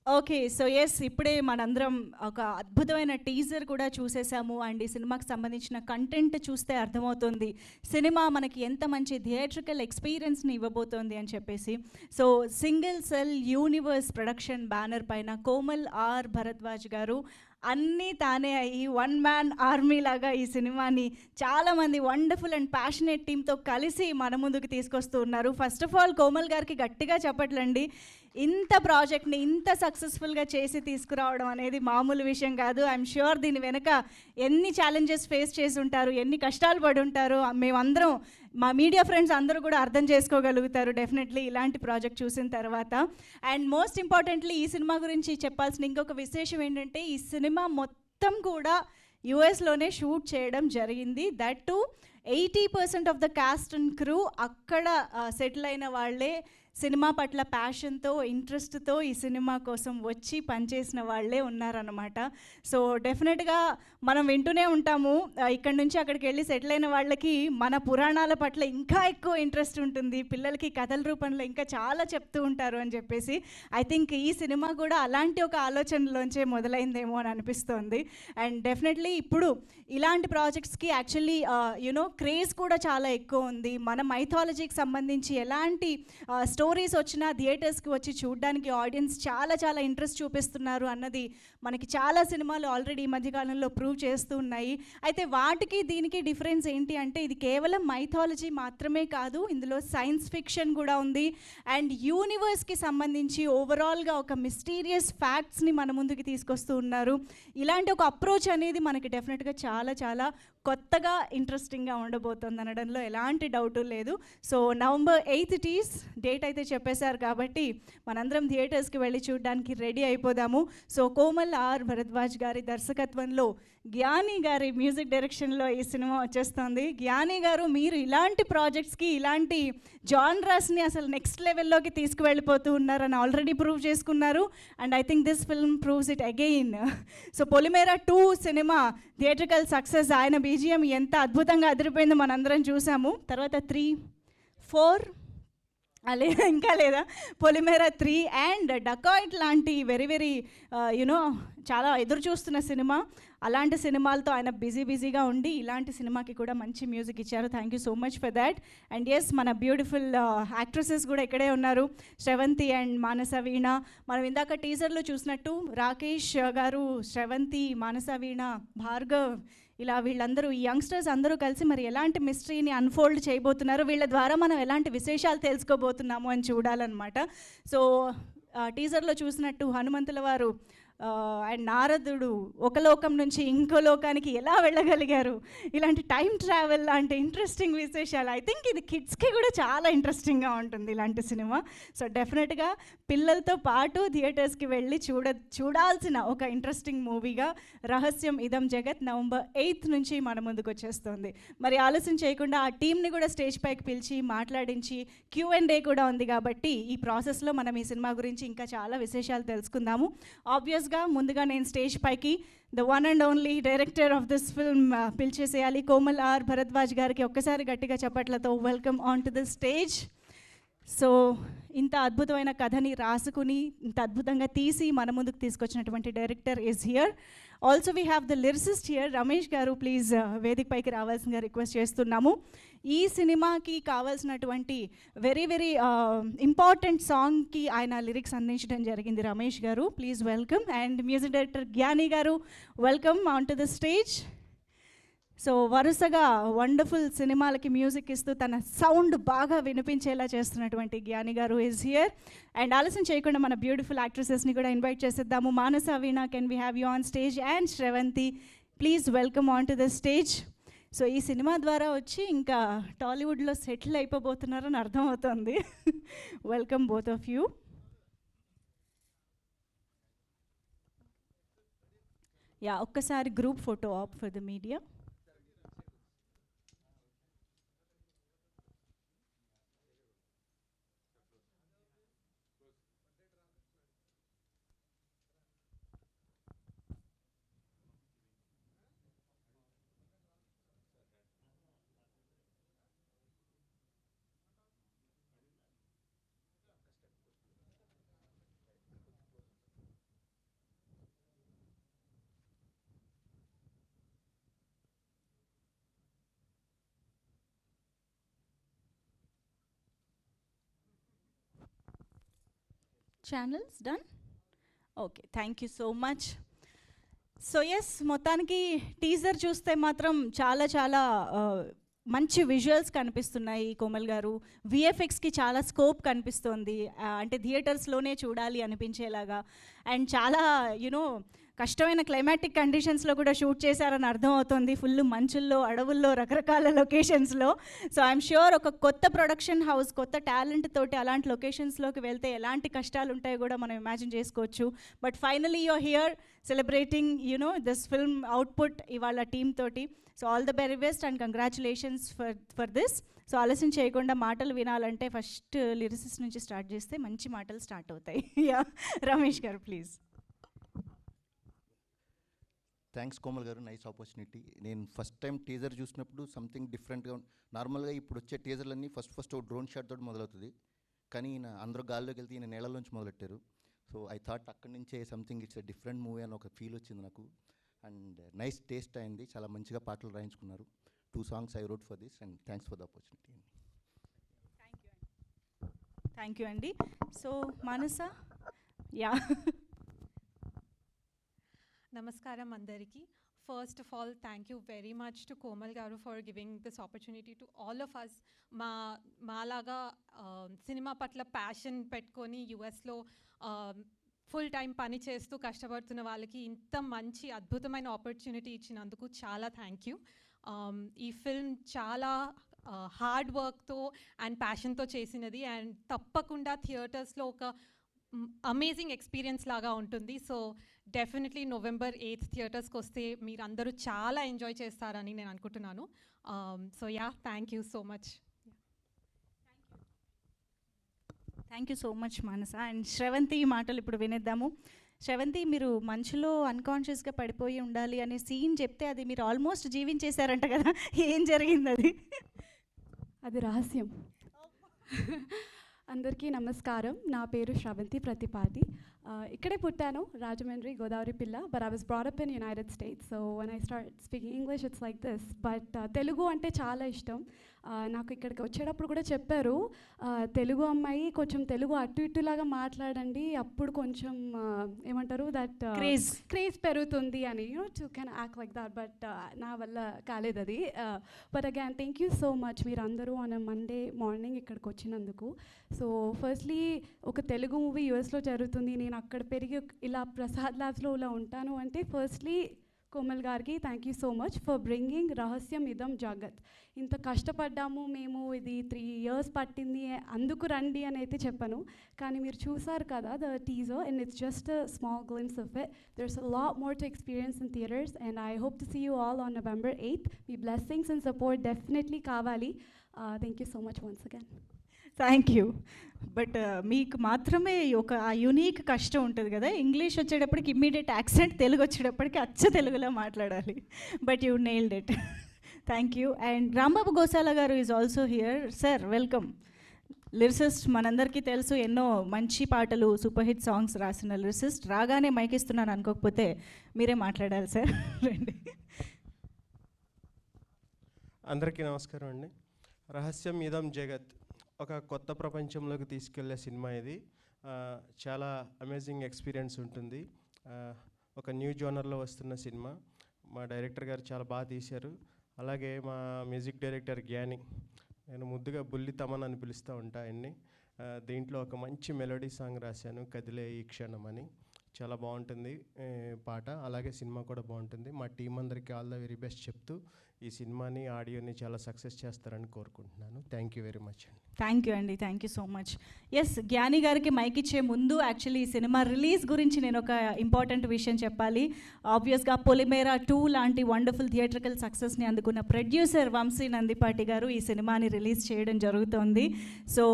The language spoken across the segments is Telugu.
ఓకే. సో, యెస్, ఇప్పుడే మనందరం ఒక అద్భుతమైన టీజర్ కూడా చూసేసాము. అండ్ ఈ సినిమాకి సంబంధించిన కంటెంట్ చూస్తే అర్థమవుతుంది. సినిమా మనకి ఎంత మంచి థియేట్రికల్ ఎక్స్‌పీరియన్స్‌ని ఇవ్వబోతోంది అని చెప్పేసి. So, single cell universe production banner పైన భరద్వాజ్ గారు అన్నీ తానే అయ్యి వన్ మ్యాన్ ఆర్మీ లాగా ఈ సినిమాని చాలామంది వండర్ఫుల్ అండ్ ప్యాషనేట్ టీమ్‌తో కలిసి మన ముందుకు తీసుకొస్తూ ఉన్నారు. ఫస్ట్ ఆఫ్ ఆల్ కోమల్ గారికి గట్టిగా చప్పట్లండి. ఇంత ప్రాజెక్ట్ని ఇంత సక్సెస్ఫుల్గా చేసి తీసుకురావడం అనేది మామూలు విషయం కాదు. ఐఎమ్ ష్యూర్ దీని వెనక ఎన్ని ఛాలెంజెస్ ఫేస్ చేసి ఉంటారు, ఎన్ని కష్టాలు పడి ఉంటారు, మేమందరం మా మీడియా ఫ్రెండ్స్ అందరూ కూడా అర్థం చేసుకోగలుగుతారు డెఫినెట్లీ ఇలాంటి ప్రాజెక్ట్ చూసిన తర్వాత. అండ్ మోస్ట్ ఇంపార్టెంట్లీ ఈ సినిమా గురించి చెప్పాల్సిన ఇంకొక విశేషం ఏంటంటే ఈ సినిమా మొత్తం కూడా యుఎస్లోనే షూట్ చేయడం జరిగింది. That to 80% of the cost and crew అక్కడ సెటిల్ అయిన వాళ్ళే, సినిమా పట్ల ప్యాషన్తో ఇంట్రెస్ట్తో ఈ సినిమా కోసం వచ్చి పనిచేసిన వాళ్ళే ఉన్నారన్నమాట. సో డెఫినెట్గా మనం వింటూనే ఉంటాము, ఇక్కడ నుంచి అక్కడికి వెళ్ళి సెటిల్ అయిన వాళ్ళకి మన పురాణాల పట్ల ఇంకా ఎక్కువ ఇంట్రెస్ట్ ఉంటుంది, పిల్లలకి కథల రూపంలో ఇంకా చాలా చెప్తూ ఉంటారు అని చెప్పేసి. ఐ థింక్ ఈ సినిమా కూడా అలాంటి ఒక ఆలోచనలోంచే మొదలైందేమో అని అనిపిస్తోంది. అండ్ డెఫినెట్లీ ఇప్పుడు ఇలాంటి ప్రాజెక్ట్స్కి యాక్చువల్లీ క్రేజ్ కూడా చాలా ఎక్కువ ఉంది. మన మైథాలజీకి సంబంధించి ఎలాంటి స్టోరీస్ వచ్చినా థియేటర్స్కి వచ్చి చూడడానికి ఆడియన్స్ చాలా చాలా ఇంట్రెస్ట్ చూపిస్తున్నారు అన్నది మనకి చాలా సినిమాలు ఆల్రెడీ ఈ మధ్యకాలంలో ప్రూవ్ చేస్తూ ఉన్నాయి. అయితే వాటికి దీనికి డిఫరెన్స్ ఏంటి అంటే ఇది కేవలం మైథాలజీ మాత్రమే కాదు, ఇందులో సైన్స్ ఫిక్షన్ కూడా ఉంది. అండ్ యూనివర్స్కి సంబంధించి ఓవరాల్గా ఒక మిస్టీరియస్ ఫ్యాక్ట్స్ని మన ముందుకు తీసుకొస్తూ ఉన్నారు. ఇలాంటి ఒక అప్రోచ్ అనేది మనకి డెఫినెట్గా చాలా చాలా కొత్తగా ఇంట్రెస్టింగ్గా ఉండబోతుంది అనడంలో ఎలాంటి డౌటు లేదు. So November 8th it is date అయితే చెప్పేశారు కాబట్టి మనందరం థియేటర్స్కి వెళ్ళి చూడడానికి రెడీ అయిపోదాము. సో భరద్వాజ్ గారి దర్శకత్వంలో జ్ఞాని గారి మ్యూజిక్ డైరెక్షన్లో ఈ సినిమా వచ్చేస్తుంది. జ్ఞాని గారు మీరు ఇలాంటి ప్రాజెక్ట్స్కి ఇలాంటి జాన్రాస్ని అసలు నెక్స్ట్ లెవెల్లోకి తీసుకువెళ్ళిపోతూ ఉన్నారని ఆల్రెడీ ప్రూవ్ చేసుకున్నారు. And I think this film proves it again. So Polimera 2 cinema theatrical success, ఆయన బీజిఎం ఎంత అద్భుతంగా అదిరిపోయిందో మనందరం చూసాము. తర్వాత 3, 4 లేదా ఇంకా లేదా పొలిమేరా 3 అండ్ డకాయిట్ లాంటి వెరీ వెరీ యునో చాలా ఎదురు చూస్తున్న సినిమా. అలాంటి సినిమాలతో ఆయన బిజీగా ఉండి ఇలాంటి సినిమాకి కూడా మంచి మ్యూజిక్ ఇచ్చారు. Thank you so much for that. And yes, మన బ్యూటిఫుల్ యాక్ట్రెసెస్ కూడా ఇక్కడే ఉన్నారు, శ్రవంతి అండ్ మానస వీణ. మనం ఇందాక టీజర్లో చూసినట్టు రాకేష్ గారు, శ్రవంతి, మానస వీణ, భార్గవ్, ఇలా వీళ్ళందరూ ఈ యంగ్స్టర్స్ అందరూ కలిసి మరి ఎలాంటి మిస్టరీని అన్ఫోల్డ్ చేయబోతున్నారు, వీళ్ళ ద్వారా మనం ఎలాంటి విశేషాలు తెలుసుకోబోతున్నాము అని చూడాలన్నమాట. సో టీజర్లో చూసినట్టు హనుమంతుల వారు అండ్ నారదుడు ఒక లోకం నుంచి ఇంకో లోకానికి ఎలా వెళ్ళగలిగారు, ఇలాంటి టైం ట్రావెల్ లాంటి ఇంట్రెస్టింగ్ విశేషాలు. ఐ థింక్ ఇది కిడ్స్కి కూడా చాలా ఇంట్రెస్టింగ్గా ఉంటుంది ఇలాంటి సినిమా. సో డెఫినెట్గా పిల్లలతో పాటు థియేటర్స్కి వెళ్ళి చూడాల్సిన ఒక ఇంట్రెస్టింగ్ మూవీగా రహస్యం ఇదం జగత్ నవంబర్ 8th నుంచి మన ముందుకు వచ్చేస్తుంది. మరి ఆలస్యం చేయకుండా ఆ టీంని కూడా స్టేజ్ పైకి పిలిచి మాట్లాడించి Q&A కూడా ఉంది కాబట్టి ఈ ప్రాసెస్లో మనం ఈ సినిమా గురించి ఇంకా చాలా విశేషాలు తెలుసుకుందాము. ఆబ్వియస్గా ముందుగా నేను స్టేజ్ పైకి the one and only director of this film పిలిచేసేయాలి. భరద్వాజ్ గారికి ఒక్కసారి గట్టిగా చప్పట్లతో welcome on to the stage. So ఇంత అద్భుతమైన కథని రాసుకుని ఇంత అద్భుతంగా తీసి మన ముందుకు తీసుకొచ్చినటువంటి director is here. Also we have the lyricist here. Ramesh గారు ప్లీజ్ వేదిక పైకి రావాల్సిందిగా రిక్వెస్ట్ చేస్తున్నాము. ఈ సినిమాకి కావాల్సినటువంటి వెరీ వెరీ ఇంపార్టెంట్ సాంగ్కి ఆయన లిరిక్స్ అందించడం జరిగింది. రమేష్ గారు please welcome. And music director జ్ఞాని గారు welcome on to the stage. So వరుసగా వండర్ఫుల్ సినిమాలకి మ్యూజిక్ ఇస్తూ తన సౌండ్ బాగా వినిపించేలా చేస్తున్నటువంటి జ్ఞాని గారు ఈజ్ హియర్. అండ్ ఆలస్యం చేయకుండా మన బ్యూటిఫుల్ యాక్ట్రెసెస్ని కూడా ఇన్వైట్ చేసేద్దాము. Manasa Veena, can we have you on stage? And Sravanthi please welcome on to the stage. So ఈ సినిమా ద్వారా వచ్చి ఇంకా టాలీవుడ్లో సెటిల్ అయిపోబోతున్నారని అర్థమవుతుంది. Welcome both of you. Yeah, ఒక్కసారి group photo op for the media. channels done? Okay, thank you so much. So yes, మొత్తానికి టీజర్ చూస్తే మాత్రం చాలా చాలా మంచి విజువల్స్ కనిపిస్తున్నాయి కోమల్ గారు. విఎఫ్ఎక్స్కి చాలా స్కోప్ కనిపిస్తోంది, అంటే థియేటర్స్లోనే చూడాలి అనిపించేలాగా. అండ్ చాలా యునో కష్టమైన క్లైమాటిక్ కండిషన్స్లో కూడా షూట్ చేశారని అర్థమవుతుంది, ఫుల్ మంచుల్లో, అడవుల్లో, రకరకాల లొకేషన్స్లో. సో ఐఎమ్ ష్యూర్ ఒక కొత్త ప్రొడక్షన్ హౌస్, కొత్త టాలెంట్ తోటి అలాంటి లొకేషన్స్లోకి వెళ్తే ఎలాంటి కష్టాలు ఉంటాయో కూడా మనం ఇమాజిన్ చేసుకోవచ్చు. But finally you're here celebrating this film output ఇవాళ టీమ్ తోటి. So all the very best and congratulations for this. So ఆలస్యం చేయకుండా మాటలు వినాలంటే ఫస్ట్ లిరిసిస్ట్ నుంచి స్టార్ట్ చేస్తే మంచి మాటలు స్టార్ట్ అవుతాయి. యా, రమేష్ గారు ప్లీజ్. థ్యాంక్స్ కోమల్ గారు, నైస్ ఆపర్చునిటీ. నేను ఫస్ట్ టైం టీజర్ చూసినప్పుడు సంథింగ్ డిఫరెంట్గా నార్మల్గా ఇప్పుడు వచ్చే టీజర్లన్నీ ఫస్ట్ డ్రోన్ షాట్ తోటి మొదలవుతుంది, కానీ ఈయన అందరూ గాల్లోకి వెళ్తే ఈయన నేలలోంచి మొదలెట్టారు. సో ఐ థాట్ అక్కడి నుంచే something it's a different movie అని ఒక ఫీల్ వచ్చింది నాకు. అండ్ నైస్ టేస్ట్ అయింది, చాలా మంచిగా పాటలు రాయించుకున్నారు. 2 songs I wrote for this and thanks for the opportunity. Thank you అండి. So Manasa, yeah. Namaskaram andariki. First of all, thank you very much to Komal Garu for giving this opportunity to all of us. Malaga cinema patla passion petkoni US lo full time pani chestu kashtapadutuna vallaki inta manchi adbhutamaina opportunity ichinanduku chaala thank you. Ee film chaala hard వర్క్తో అండ్ ప్యాషన్తో చేసినది, అండ్ తప్పకుండా థియేటర్స్లో ఒక అమేజింగ్ ఎక్స్పీరియన్స్ లాగా ఉంటుంది. సో డెఫినెట్లీ November 8th థియేటర్స్కి వస్తే మీరు అందరూ చాలా ఎంజాయ్ చేస్తారని నేను అనుకుంటున్నాను. So yeah, thank you so much. Thank you so much Manasa. And Sravanthi మాటలు ఇప్పుడు వినేద్దాము. శ్రవంతి, మీరు మంచులో అన్కాన్షియస్గా పడిపోయి ఉండాలి అనే సీన్ చెప్తే అది మీరు ఆల్మోస్ట్ జీవించేశారంట కదా, ఏం జరిగింది అది? అది రహస్యం. అందరికీ నమస్కారం, నా పేరు శ్రవంతి ప్రతిపాటి. ఇక్కడే పుట్టాను, రాజమండ్రి, గోదావరి పిల్ల. But I was brought up in United states. So when I start speaking English it's like this. But Telugu అంటే చాలా ఇష్టం నాకు. ఇక్కడికి వచ్చేటప్పుడు కూడా చెప్పారు, తెలుగు అమ్మాయి కొంచెం తెలుగు అటు ఇటులాగా మాట్లాడండి, అప్పుడు కొంచెం ఏమంటారు దట్ క్రేజ్ పెరుగుతుంది అని, to can act like that. But నా వల్ల కాలేదు అది. But again thank you so much మీరు అందరూ ఆన్ మండే మార్నింగ్ ఇక్కడికి వచ్చినందుకు. సో ఫస్ట్లీ ఒక తెలుగు మూవీ యూఎస్లో జరుగుతుంది, నేను అక్కడ పెరిగి ఇలా ప్రసాద్ ల్యాబ్స్లో ఇలా ఉంటాను అంటే ఫస్ట్లీ కోమల్ గారికి thank you so much for bringing రహస్యం ఇదం జగత్. ఇంత కష్టపడ్డాము మేము, ఇది 3 years పట్టింది, అందుకు రండి అని అయితే చెప్పాను. కానీ మీరు చూసారు కదా the teaser, and it's just a small glimpse of it. There's a lot more to experience in theatres, and I hope to see you all on November 8th. మీ బ్లెస్సింగ్స్ అండ్ సపోర్ట్ డెఫినెట్లీ కావాలి. Thank you so much once again. Thank you. But మీకు మాత్రమే ఒక ఆ యునీక్ కష్టం ఉంటుంది కదా, ఇంగ్లీష్ వచ్చేటప్పటికి ఇమ్మీడియట్ యాక్సెంట్, తెలుగు వచ్చేటప్పటికి అచ్చ తెలుగులో మాట్లాడాలి. But you nailed it. Thank you. And Rambabu Gosala garu is also here. Sir welcome. Lyricist, మనందరికీ తెలుసు, ఎన్నో మంచి పాటలు, సూపర్ హిట్ సాంగ్స్ రాసిన లిరిసిస్ట్. రాగానే మైక్ ఇస్తున్నాను అనుకోకపోతే మీరే మాట్లాడాలి సార్. రండి. అందరికీ నమస్కారం అండి. రహస్యం ఇదం జగత్ ఒక కొత్త ప్రపంచంలోకి తీసుకెళ్లే సినిమా ఇది. చాలా అమేజింగ్ ఎక్స్పీరియన్స్ ఉంటుంది. ఒక న్యూ జోనర్లో వస్తున్న సినిమా. మా డైరెక్టర్ గారు చాలా బాగా తీశారు. అలాగే మా మ్యూజిక్ డైరెక్టర్ జ్ఞాని, నేను ముద్దుగా బుల్లి తమన్ అని పిలుస్తూ ఉంటా ఆయన్ని. దీంట్లో ఒక మంచి మెలోడీ సాంగ్ రాశాను, కదిలే ఈ క్షణం అని. చాలా బాగుంటుంది పాట, అలాగే సినిమా కూడా బాగుంటుంది. మా టీం అందరికీ ఆల్ ద వెరీ బెస్ట్ చెప్తూ ఈ సినిమాని, ఆడియోని చాలా సక్సెస్ చేస్తారని కోరుకుంటున్నాను. థ్యాంక్ యూ వెరీ మచ్ అండి. థ్యాంక్ యూ అండి, thank you so much. Yes, Gnani గారికి మైక్ ఇచ్చే ముందు యాక్చువల్లీ ఈ సినిమా రిలీజ్ గురించి నేను ఒక ఇంపార్టెంట్ విషయం చెప్పాలి. ఆబ్వియస్గా పొలిమేరా 2 లాంటి వండర్ఫుల్ థియేట్రికల్ సక్సెస్ని అందుకున్న ప్రొడ్యూసర్ వంశీ నందిపాటి గారు ఈ సినిమాని రిలీజ్ చేయడం జరుగుతోంది. సో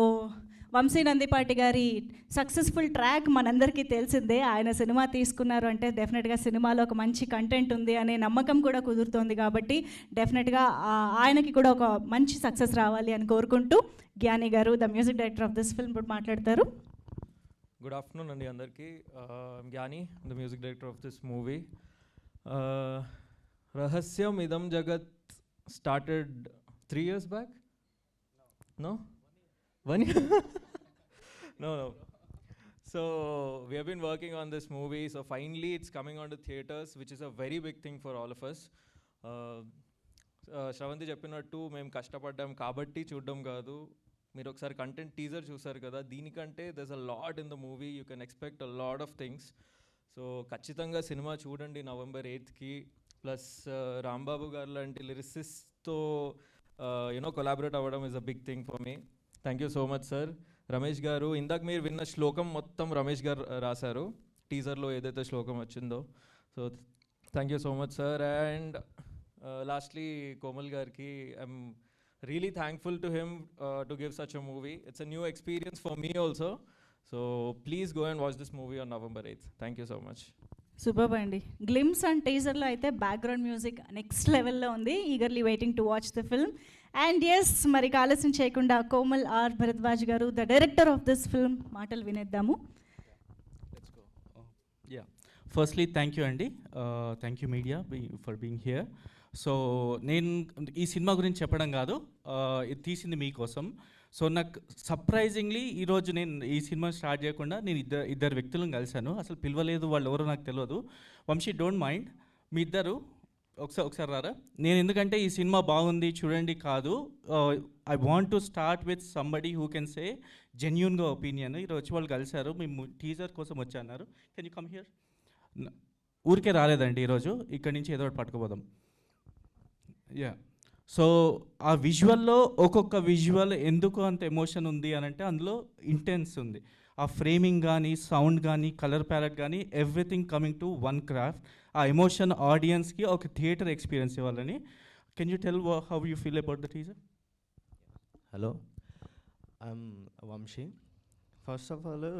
వంశీ నందిపాటి గారి సక్సెస్ఫుల్ ట్రాక్ మనందరికీ తెలిసిందే. ఆయన సినిమా తీసుకున్నారు అంటే డెఫినెట్గా సినిమాలో ఒక మంచి కంటెంట్ ఉంది అనే నమ్మకం కూడా కుదురుతోంది. కాబట్టి డెఫినెట్గా ఆయనకి కూడా ఒక మంచి సక్సెస్ రావాలి అని కోరుకుంటూ జ్ఞాని గారు, the music director of this film, ఇప్పుడు మాట్లాడతారు. గుడ్ ఆఫ్టర్నూన్ అండి అందరికీ. జ్ఞాని, the music director of this movie. రహస్యం ఇదం జగత్ started 3 years back? No? 1 year? No. So we have been working on this movie. So finally, it's coming onto theaters, which is a very big thing for all of us. Sravanthi చెప్పినట్టు మేము కష్టపడ్డాం కాబట్టి చూడడం కాదు. మీరు ఒకసారి కంటెంట్ టీజర్ చూసారు కదా, దీనికంటే there's a lot in the movie. You can expect a lot of things. So ఖచ్చితంగా సినిమా చూడండి November 8th. ప్లస్ రాంబాబు గారు లాంటి లిరిసిస్ట్తో కొలాబరేట్ అవ్వడం is a big thing for me. Thank you so much sir. Ramesh గారు, ఇందాక మీరు విన్న శ్లోకం మొత్తం రమేష్ గారు రాశారు టీజర్లో ఏదైతే శ్లోకం వచ్చిందో. So thank you so much sir. And lastly Komal గారికి, I'm really thankful to him to give such a movie. It's a new experience for me also. So please go and watch this movie on November 8th. Thank you so much. Super అండి. గ్లిమ్స్ అండ్ టీజర్లో అయితే బ్యాక్గ్రౌండ్ మ్యూజిక్ నెక్స్ట్ లెవెల్లో ఉంది. Eagerly waiting to watch the film. And yes, మరి ఆలస్యం చేయకుండా కోమల్ ఆర్ భరద్వాజ్ గారు, the director of this film, మాటలు వినేద్దాము. ఫస్ట్లీ థ్యాంక్ యూ అండి, thank you media for being here. So నేను ఈ సినిమా గురించి చెప్పడం కాదు, ఇది తీసింది మీకోసం. సో నాకు సర్ప్రైజింగ్లీ ఈరోజు నేను ఈ సినిమా స్టార్ట్ చేయకుండా నేను ఇద్దరు వ్యక్తులను కలిశాను. అసలు పిలవలేదు, వాళ్ళు ఎవరో నాకు తెలియదు. వంశీ, డోంట్ మైండ్, మీ ఇద్దరు ఒకసారి రారా. నేను ఎందుకంటే ఈ సినిమా బాగుంది చూడండి కాదు, I want to start with somebody who can say జెన్యూన్గా ఒపీనియన్. ఈరోజు వచ్చి వాళ్ళు కలిశారు, మేము టీజర్ కోసం వచ్చి అన్నారు. Can you come here? ఊరికే రాలేదండి ఈరోజు, ఇక్కడి నుంచి ఏదో ఒకటి పట్టుకుపోదాం. యా, సో ఆ విజువల్లో ఒక్కొక్క విజువల్ ఎందుకు అంత ఎమోషన్ ఉంది అని అంటే అందులో ఇంటెన్స్ ఉంది. ఆ ఫ్రేమింగ్ కానీ, సౌండ్ కానీ, కలర్ ప్యాలెట్ కానీ, everything coming to one craft. ఆ ఎమోషన్ ఆడియన్స్కి ఒక థియేటర్ ఎక్స్పీరియన్స్ ఇవ్వాలని. Can you tell how you feel about the teaser? Hello, I'm Vamshi. First of all,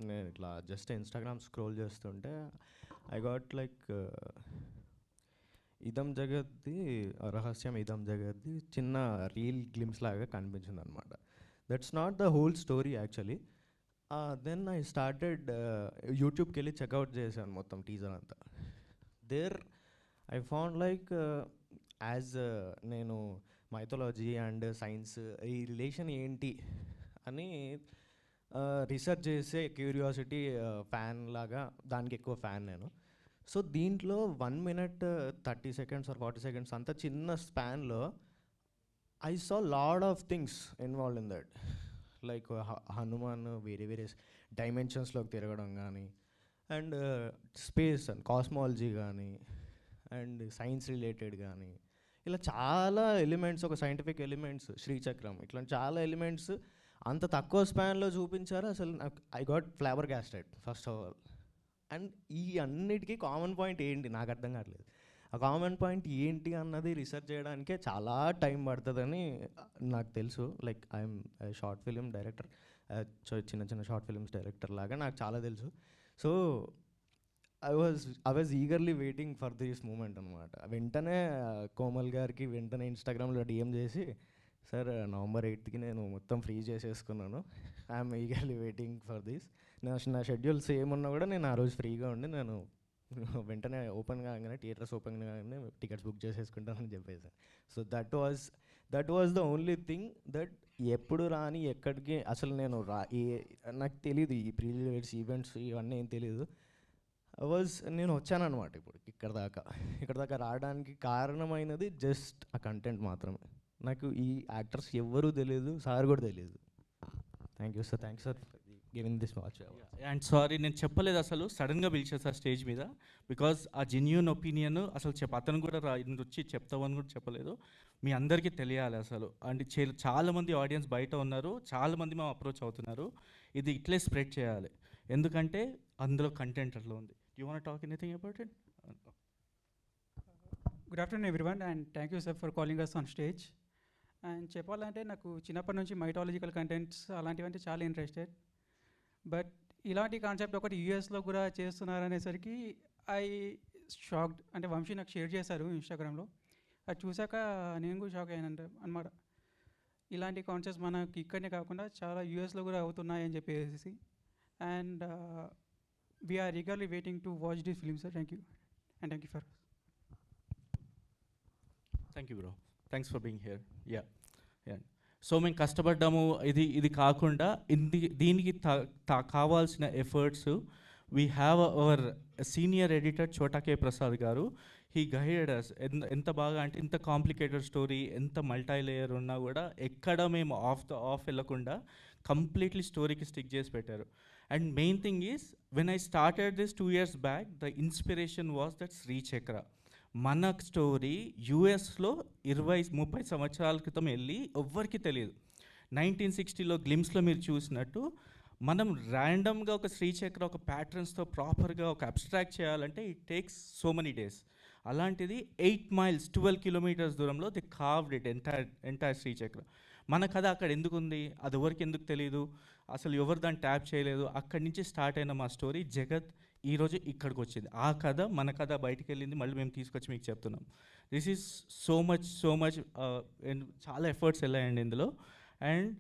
నేను ఇట్లా జస్ట్ ఇన్స్టాగ్రామ్ స్క్రోల్ చేస్తుంటే ఐ గాట్ లైక్ ఇదం జగత్ది, రహస్యం ఇదం జగత్ది చిన్న రీల్ గ్లిమ్స్ లాగా కనిపించింది అనమాట. That's not the whole story actually. Then I started యూట్యూబ్కి వెళ్ళి చెక్అవుట్ చేశాను మొత్తం టీజర్ అంతా. There I found like as నేను మైథాలజీ అండ్ సైన్స్ ఈ రిలేషన్ ఏంటి అని రీసెర్చ్ చేసే క్యూరియాసిటీ ఫ్యాన్ లాగా, దానికి ఎక్కువ ఫ్యాన్ నేను. సో దీంట్లో 1 minute 30 seconds or 40 seconds అంత చిన్న స్పాన్లో I saw lot of things involve in that. Like Hanuman వేరే వేరే డైమెన్షన్స్లోకి తిరగడం కానీ, అండ్ స్పేస్ అండ్ కాస్మాలజీ కానీ, అండ్ సైన్స్ రిలేటెడ్ కానీ, ఇలా చాలా ఎలిమెంట్స్, ఒక సైంటిఫిక్ ఎలిమెంట్స్, శ్రీచక్రం, ఇట్లాంటి చాలా ఎలిమెంట్స్ అంత తక్కువ స్పాన్లో చూపించారు. అసలు నాకు I got flabbergasted first of all. And ఈ అన్నిటికీ కామన్ పాయింట్ ఏంటి నాకు అర్థం కావట్లేదు. ఆ కామన్ పాయింట్ ఏంటి అన్నది రీసెర్చ్ చేయడానికే చాలా టైం పడుతుందని నాకు తెలుసు. Like I'm short film director, చిన్న చిన్న షార్ట్ ఫిలిమ్స్ డైరెక్టర్ లాగా నాకు చాలా తెలుసు. So I was eagerly waiting for this moment అనమాట. వెంటనే కోమల్ గారికి వెంటనే ఇన్స్టాగ్రామ్లో డిఎం చేసి, సార్ November 8th నేను మొత్తం ఫ్రీ చేసేసుకున్నాను, I'm eagerly waiting for this. నా షెడ్యూల్ సేమ్ ఉన్నా కూడా నేను ఆ రోజు ఫ్రీగా ఉండి నేను వెంటనే ఓపెన్ కాగానే, థియేటర్స్ ఓపెన్ కాగానే టికెట్స్ బుక్ చేసేసుకుంటానని చెప్పేసి. So that was the only thing that ఎప్పుడు రాని ఎక్కడికి అసలు నేను నాకు తెలియదు, ఈ ప్రీ రిలీజ్ ఈవెంట్స్ ఇవన్నీ ఏం తెలియదు. నేను వచ్చానమాట ఇప్పుడు ఇక్కడ దాకా రావడానికి కారణమైనది జస్ట్ ఆ కంటెంట్ మాత్రమే. నాకు ఈ యాక్టర్స్ ఎవ్వరూ తెలియదు, సార్ కూడా తెలియదు. Thank you sir, thank you sir giving this watch. And sorry, నేను చెప్పలేదు, అసలు సడన్గా పిలిచాను సార్ స్టేజ్ మీద, బికాజ్ ఆ జెన్యూన్ ఒపీనియన్ అసలు అతను కూడా వచ్చి చెప్తామని కూడా చెప్పలేదు. మీ అందరికీ తెలియాలి అసలు. అండ్ చాలామంది ఆడియన్స్ బయట ఉన్నారు, చాలామంది మేము అప్రోచ్ అవుతున్నారు. ఇది ఇట్లే స్ప్రెడ్ చేయాలి, ఎందుకంటే అందులో కంటెంట్ అట్లా ఉంది. You want talk anything about it? Good afternoon everyone, and thank you sir for calling us on stage. And చెప్పాలంటే నాకు చిన్నప్పటి నుంచి మైథాలజికల్ కంటెంట్స్ అలాంటివంటే చాలా ఇంట్రెస్టెడ్. బట్ ఇలాంటి కాన్సెప్ట్ ఒకటి యూఎస్లో కూడా చేస్తున్నారనేసరికి ఐ షాక్డ్. అంటే వంశీ నాకు షేర్ చేశారు ఇన్స్టాగ్రామ్లో, అది చూసాక నేను కూడా షాక్ అయ్యాను అనమాట. ఇలాంటి కాన్సెప్ట్స్ మనకి ఇక్కడనే కాకుండా చాలా యూఎస్లో కూడా అవుతున్నాయని చెప్పేసి. And we're eagerly waiting to watch this film sir. Thank you, and thank you for. Thank you bro, thanks for being here. Yeah, so మేము కష్టపడ్డాము. ఇది కాకుండా దీనికి కావాల్సిన efforts we have our senior editor Chota K Prasad గారు. He guided us. ఎంత బాగా అంటే ఇంత కాంప్లికేటెడ్ స్టోరీ, ఎంత మల్టీ లేయర్ ఉన్నా కూడా ఎక్కడ మేము ఆఫ్ వెళ్ళకుండా కంప్లీట్లీ స్టోరీకి స్టిక్ చేసి పెట్టారు. And main thing is when I started this 2 years back, the inspiration was that Srichakra. మన స్టోరీ యూఎస్లో 20-30 సంవత్సరాల క్రితం వెళ్ళి ఎవ్వరికి తెలియదు. 1960లో గ్లిమ్స్లో మీరు చూసినట్టు మనం ర్యాండమ్గా ఒక శ్రీచక్ర ఒక ప్యాటర్న్స్తో ప్రాపర్గా ఒక అబ్స్ట్రాక్ట్ చేయాలంటే it takes so many days. అలాంటిది 8 miles 12 kilometers దూరంలో ది కార్వ్డ్ ఇట్ ఎంటైర్ శ్రీచక్ర. మన కథ అక్కడ ఎందుకుంది, అది ఎవరికి ఎందుకు తెలియదు, అసలు ఎవరు దాన్ని ట్యాప్ చేయలేదు. అక్కడి నుంచి స్టార్ట్ అయిన మా స్టోరీ జగత్ ఈరోజు ఇక్కడికి వచ్చింది. ఆ కథ మన కథ బయటికి వెళ్ళింది, మళ్ళీ మేము తీసుకొచ్చి మీకు చెప్తున్నాం. దిస్ ఈజ్ సో మచ్ చాలా ఎఫర్ట్స్ వెళ్ళాయండి ఇందులో. అండ్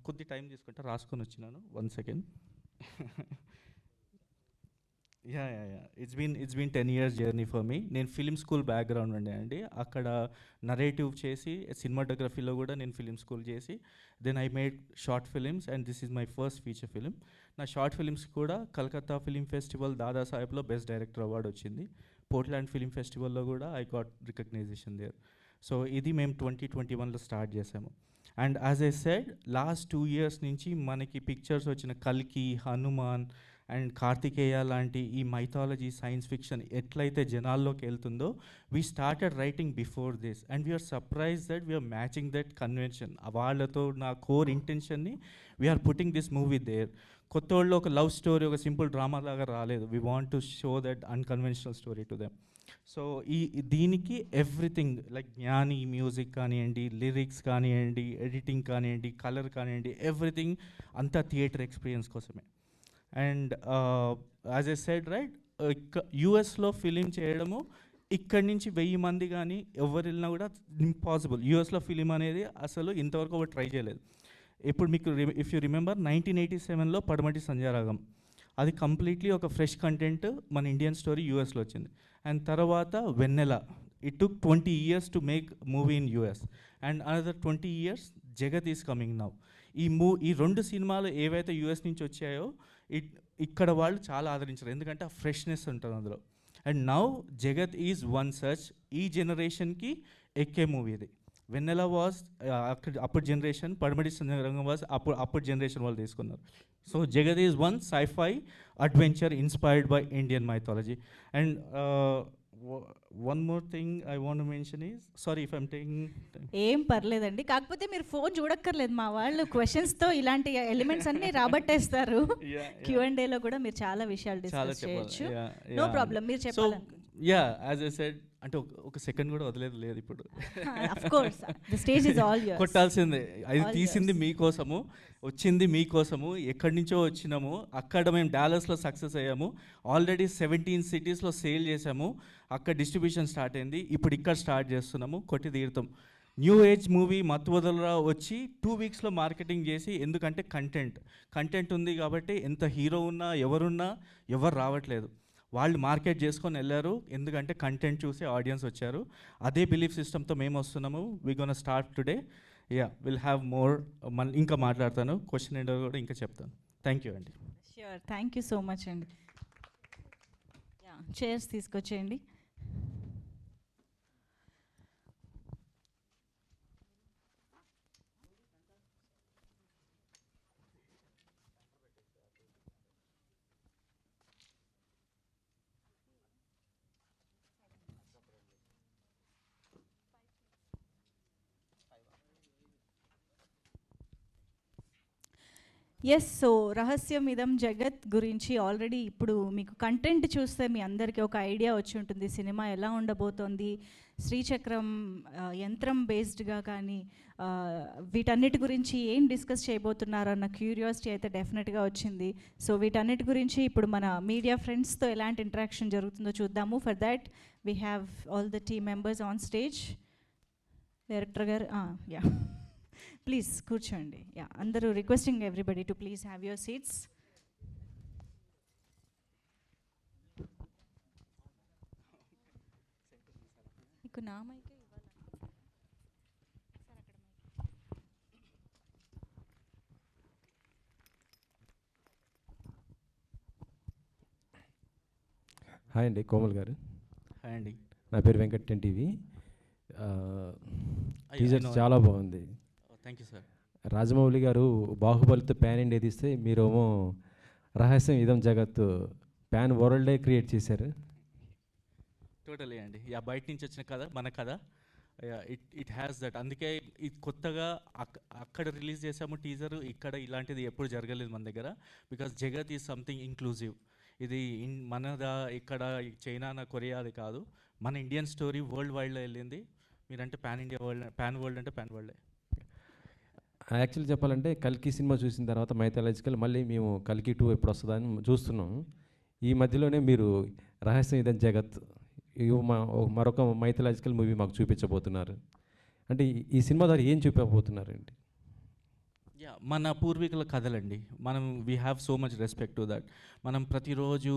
కొద్ది టైం తీసుకుంటే రాసుకొని వచ్చినాను. 1 second. Yeah it's been 10 years journey for me. నేను ఫిలిం స్కూల్ బ్యాక్గ్రౌండ్ ఉండే అండి. అక్కడ నరేటివ్ చేసి సినిమాటోగ్రఫీలో కూడా నేను ఫిలిం స్కూల్ చేసి then I made short films and this is my first feature film. నా షార్ట్ ఫిలిమ్స్ కూడా కలకత్తా ఫిలిం ఫెస్టివల్ దాదాసాహెబ్లో బెస్ట్ డైరెక్టర్ అవార్డు వచ్చింది. పోర్ట్లాండ్ ఫిలిం ఫెస్టివల్లో కూడా I got recognition there. So ఇది మేము 2021లో స్టార్ట్ చేసాము. And as I said last 2 years నుంచి మనకి పిక్చర్స్ వచ్చిన కల్కి, హనుమాన్ అండ్ కార్తికేయ లాంటి ఈ మైథాలజీ సైన్స్ ఫిక్షన్ ఎట్లయితే జనాల్లోకి వెళ్తుందో we started writing before this and we're surprised that we're matching that convention. వాళ్ళతో నా కోర్ ఇంటెన్షన్ని we're putting this movie there. కొత్త వాళ్ళు ఒక లవ్ స్టోరీ, ఒక సింపుల్ డ్రామా లాగా రాలేదు. We want to show that unconventional story to them. So దీనికి ఎవ్రీథింగ్ లైక్ జ్ఞాని మ్యూజిక్ కానివ్వండి, లిరిక్స్ కానివ్వండి, ఎడిటింగ్ కానివ్వండి, కలర్ కానివ్వండి, ఎవ్రీథింగ్ అంతా థియేటర్ ఎక్స్పీరియన్స్ కోసమే. And as I said right, యూఎస్లో ఫిలిం చేయడము ఇక్కడి నుంచి 1000 మంది కానీ ఎవరు వెళ్ళినా కూడా ఇంపాసిబుల్. యూఎస్లో ఫిలిం అనేది అసలు ఇంతవరకు ఒకటి ట్రై చేయలేదు. ఇప్పుడు మీకు ఇఫ్ యూ రిమెంబర్ 1987లో పడమటి సంధ్యారాగం, అది కంప్లీట్లీ ఒక ఫ్రెష్ కంటెంట్ మన ఇండియన్ స్టోరీ యూఎస్లో వచ్చింది. అండ్ తర్వాత Vennela, it took 20 years to make movie in US. And another 20 years Jagat is coming now. ఈ 2 సినిమాలు ఏవైతే యూఎస్ నుంచి వచ్చాయో ఇక్కడ వాళ్ళు చాలా ఆదరించారు, ఎందుకంటే ఆ ఫ్రెష్నెస్ ఉంటుంది అందులో. అండ్ నౌ జగత్ ఈజ్ వన్ సచ్ ఈ జనరేషన్కి ఎక్కే మూవీ ఇది. వెన్నెల వాజ్ అప్పుడు జనరేషన్, పడమటి రంగం వాజ్ అప్పుడు జనరేషన్ వాళ్ళు తీసుకున్నారు. సో జగత్ is one sci-fi adventure inspired by Indian mythology. And one more thing I want to mention is, sorry if I'm taking time. ఏం పర్లేదండి, కాకపోతే మీరు ఫోన్ చూడక్కర్లేదు, మా వాళ్ళు క్వశ్చన్స్తో ఇలాంటి ఎలిమెంట్స్ అన్నీ రాబట్టేస్తారు. Q&Aలో కూడా మీరు చాలా విషయాలు డిస్కస్ చేయొచ్చు. నో ప్రాబ్లం, మీరు చెప్పాలి. యా యాజ్ ఐ సెడ్, అంటే ఒక సెకండ్ కూడా వదిలేదు ఇప్పుడు. Of course the stage is all yours. కొట్టాల్సిందే. అది తీసింది మీకోసము, వచ్చింది మీకోసము, ఎక్కడి నుంచో వచ్చినాము. అక్కడ మేము డాలస్లో సక్సెస్ అయ్యాము. ఆల్రెడీ 17 cities సేల్ చేసాము. అక్కడ డిస్ట్రిబ్యూషన్ స్టార్ట్ అయింది. ఇప్పుడు ఇక్కడ స్టార్ట్ చేస్తున్నాము. కొట్టి తీరుతాం. న్యూ ఏజ్ మూవీ మత్తువదలరా వచ్చి 2 weeksలో మార్కెటింగ్ చేసి, ఎందుకంటే కంటెంట్ ఉంది కాబట్టి ఎంత హీరో ఉన్నా ఎవరు రావట్లేదు. వాళ్ళు మార్కెట్ చేసుకొని వెళ్ళారు, ఎందుకంటే కంటెంట్ చూసి ఆడియన్స్ వచ్చారు. అదే బిలీఫ్ సిస్టమ్తో మేము వస్తున్నాము. We gonna start today. Yeah will have more. ఇంకా మాట్లాడతాను, క్వశ్చన్ ఏంటో కూడా ఇంకా చెప్తాను. థ్యాంక్ యూ అండి. Sure, thank you so much అండి. యా చైర్స్ తీసుకొచ్చేయండి. ఎస్, సో రహస్యం ఇదం జగత్ గురించి ఆల్రెడీ ఇప్పుడు మీకు కంటెంట్ చూస్తే మీ అందరికీ ఒక ఐడియా వచ్చి ఉంటుంది సినిమా ఎలా ఉండబోతోంది. శ్రీచక్రం యంత్రం బేస్డ్గా కానీ వీటన్నిటి గురించి ఏం డిస్కస్ చేయబోతున్నారు అన్న క్యూరియాసిటీ అయితే డెఫినెట్గా వచ్చింది. సో వీటన్నిటి గురించి ఇప్పుడు మన మీడియా ఫ్రెండ్స్తో ఎలాంటి ఇంటరాక్షన్ జరుగుతుందో చూద్దాము. For that we have all the team members on stage. Director గారు, యా ప్లీజ్ కూర్చోండి. యా అందరూ requesting everybody to please have your seats. మీకు నా మైకే ఇవ్వాలి. హాయ్ అండి, కోమల్ గారు. హాయ్ అండి. నా పేరు వెంకట్, 10 TV. టీజర్ చాలా బాగుంది. Thank you sir. రాజమౌళి గారు బాహుబలితో ప్యాన్ ఇండియా తీస్తే మీరేమో రహస్యం ఇదం జగత్ ప్యాన్ వరల్డే క్రియేట్ చేశారు. టోటలీ అండి. బయట నుంచి వచ్చిన కథ మన కథ. It has that. అందుకే ఇది కొత్తగా అక్కడ రిలీజ్ చేసాము టీజర్. ఇక్కడ ఇలాంటిది ఎప్పుడు జరగలేదు మన దగ్గర. బికాస్ జగత్ ఈజ్ సంథింగ్ ఇంక్లూజివ్. ఇది మనదా ఇక్కడ చైనా కొరియా అది కాదు, మన ఇండియన్ స్టోరీ వరల్డ్ వైడ్లో వెళ్ళింది. మీరంటే pan India world, pan world అంటే పాన్ వరల్డే. యాక్చువల్లీ చెప్పాలంటే కల్కి సినిమా చూసిన తర్వాత మైథాలజికల్ మళ్ళీ మేము కల్కి 2 ఎప్పుడు వస్తుందని చూస్తున్నాం. ఈ మధ్యలోనే మీరు రహస్యం ఇదం జగత్ మరొక మైథాలజికల్ మూవీ మాకు చూపించబోతున్నారు. అంటే ఈ సినిమా ద్వారా ఏం చూపించబోతున్నారండి? మన పూర్వీకుల కథలండి. మనం we have so much respect to that. మనం ప్రతిరోజు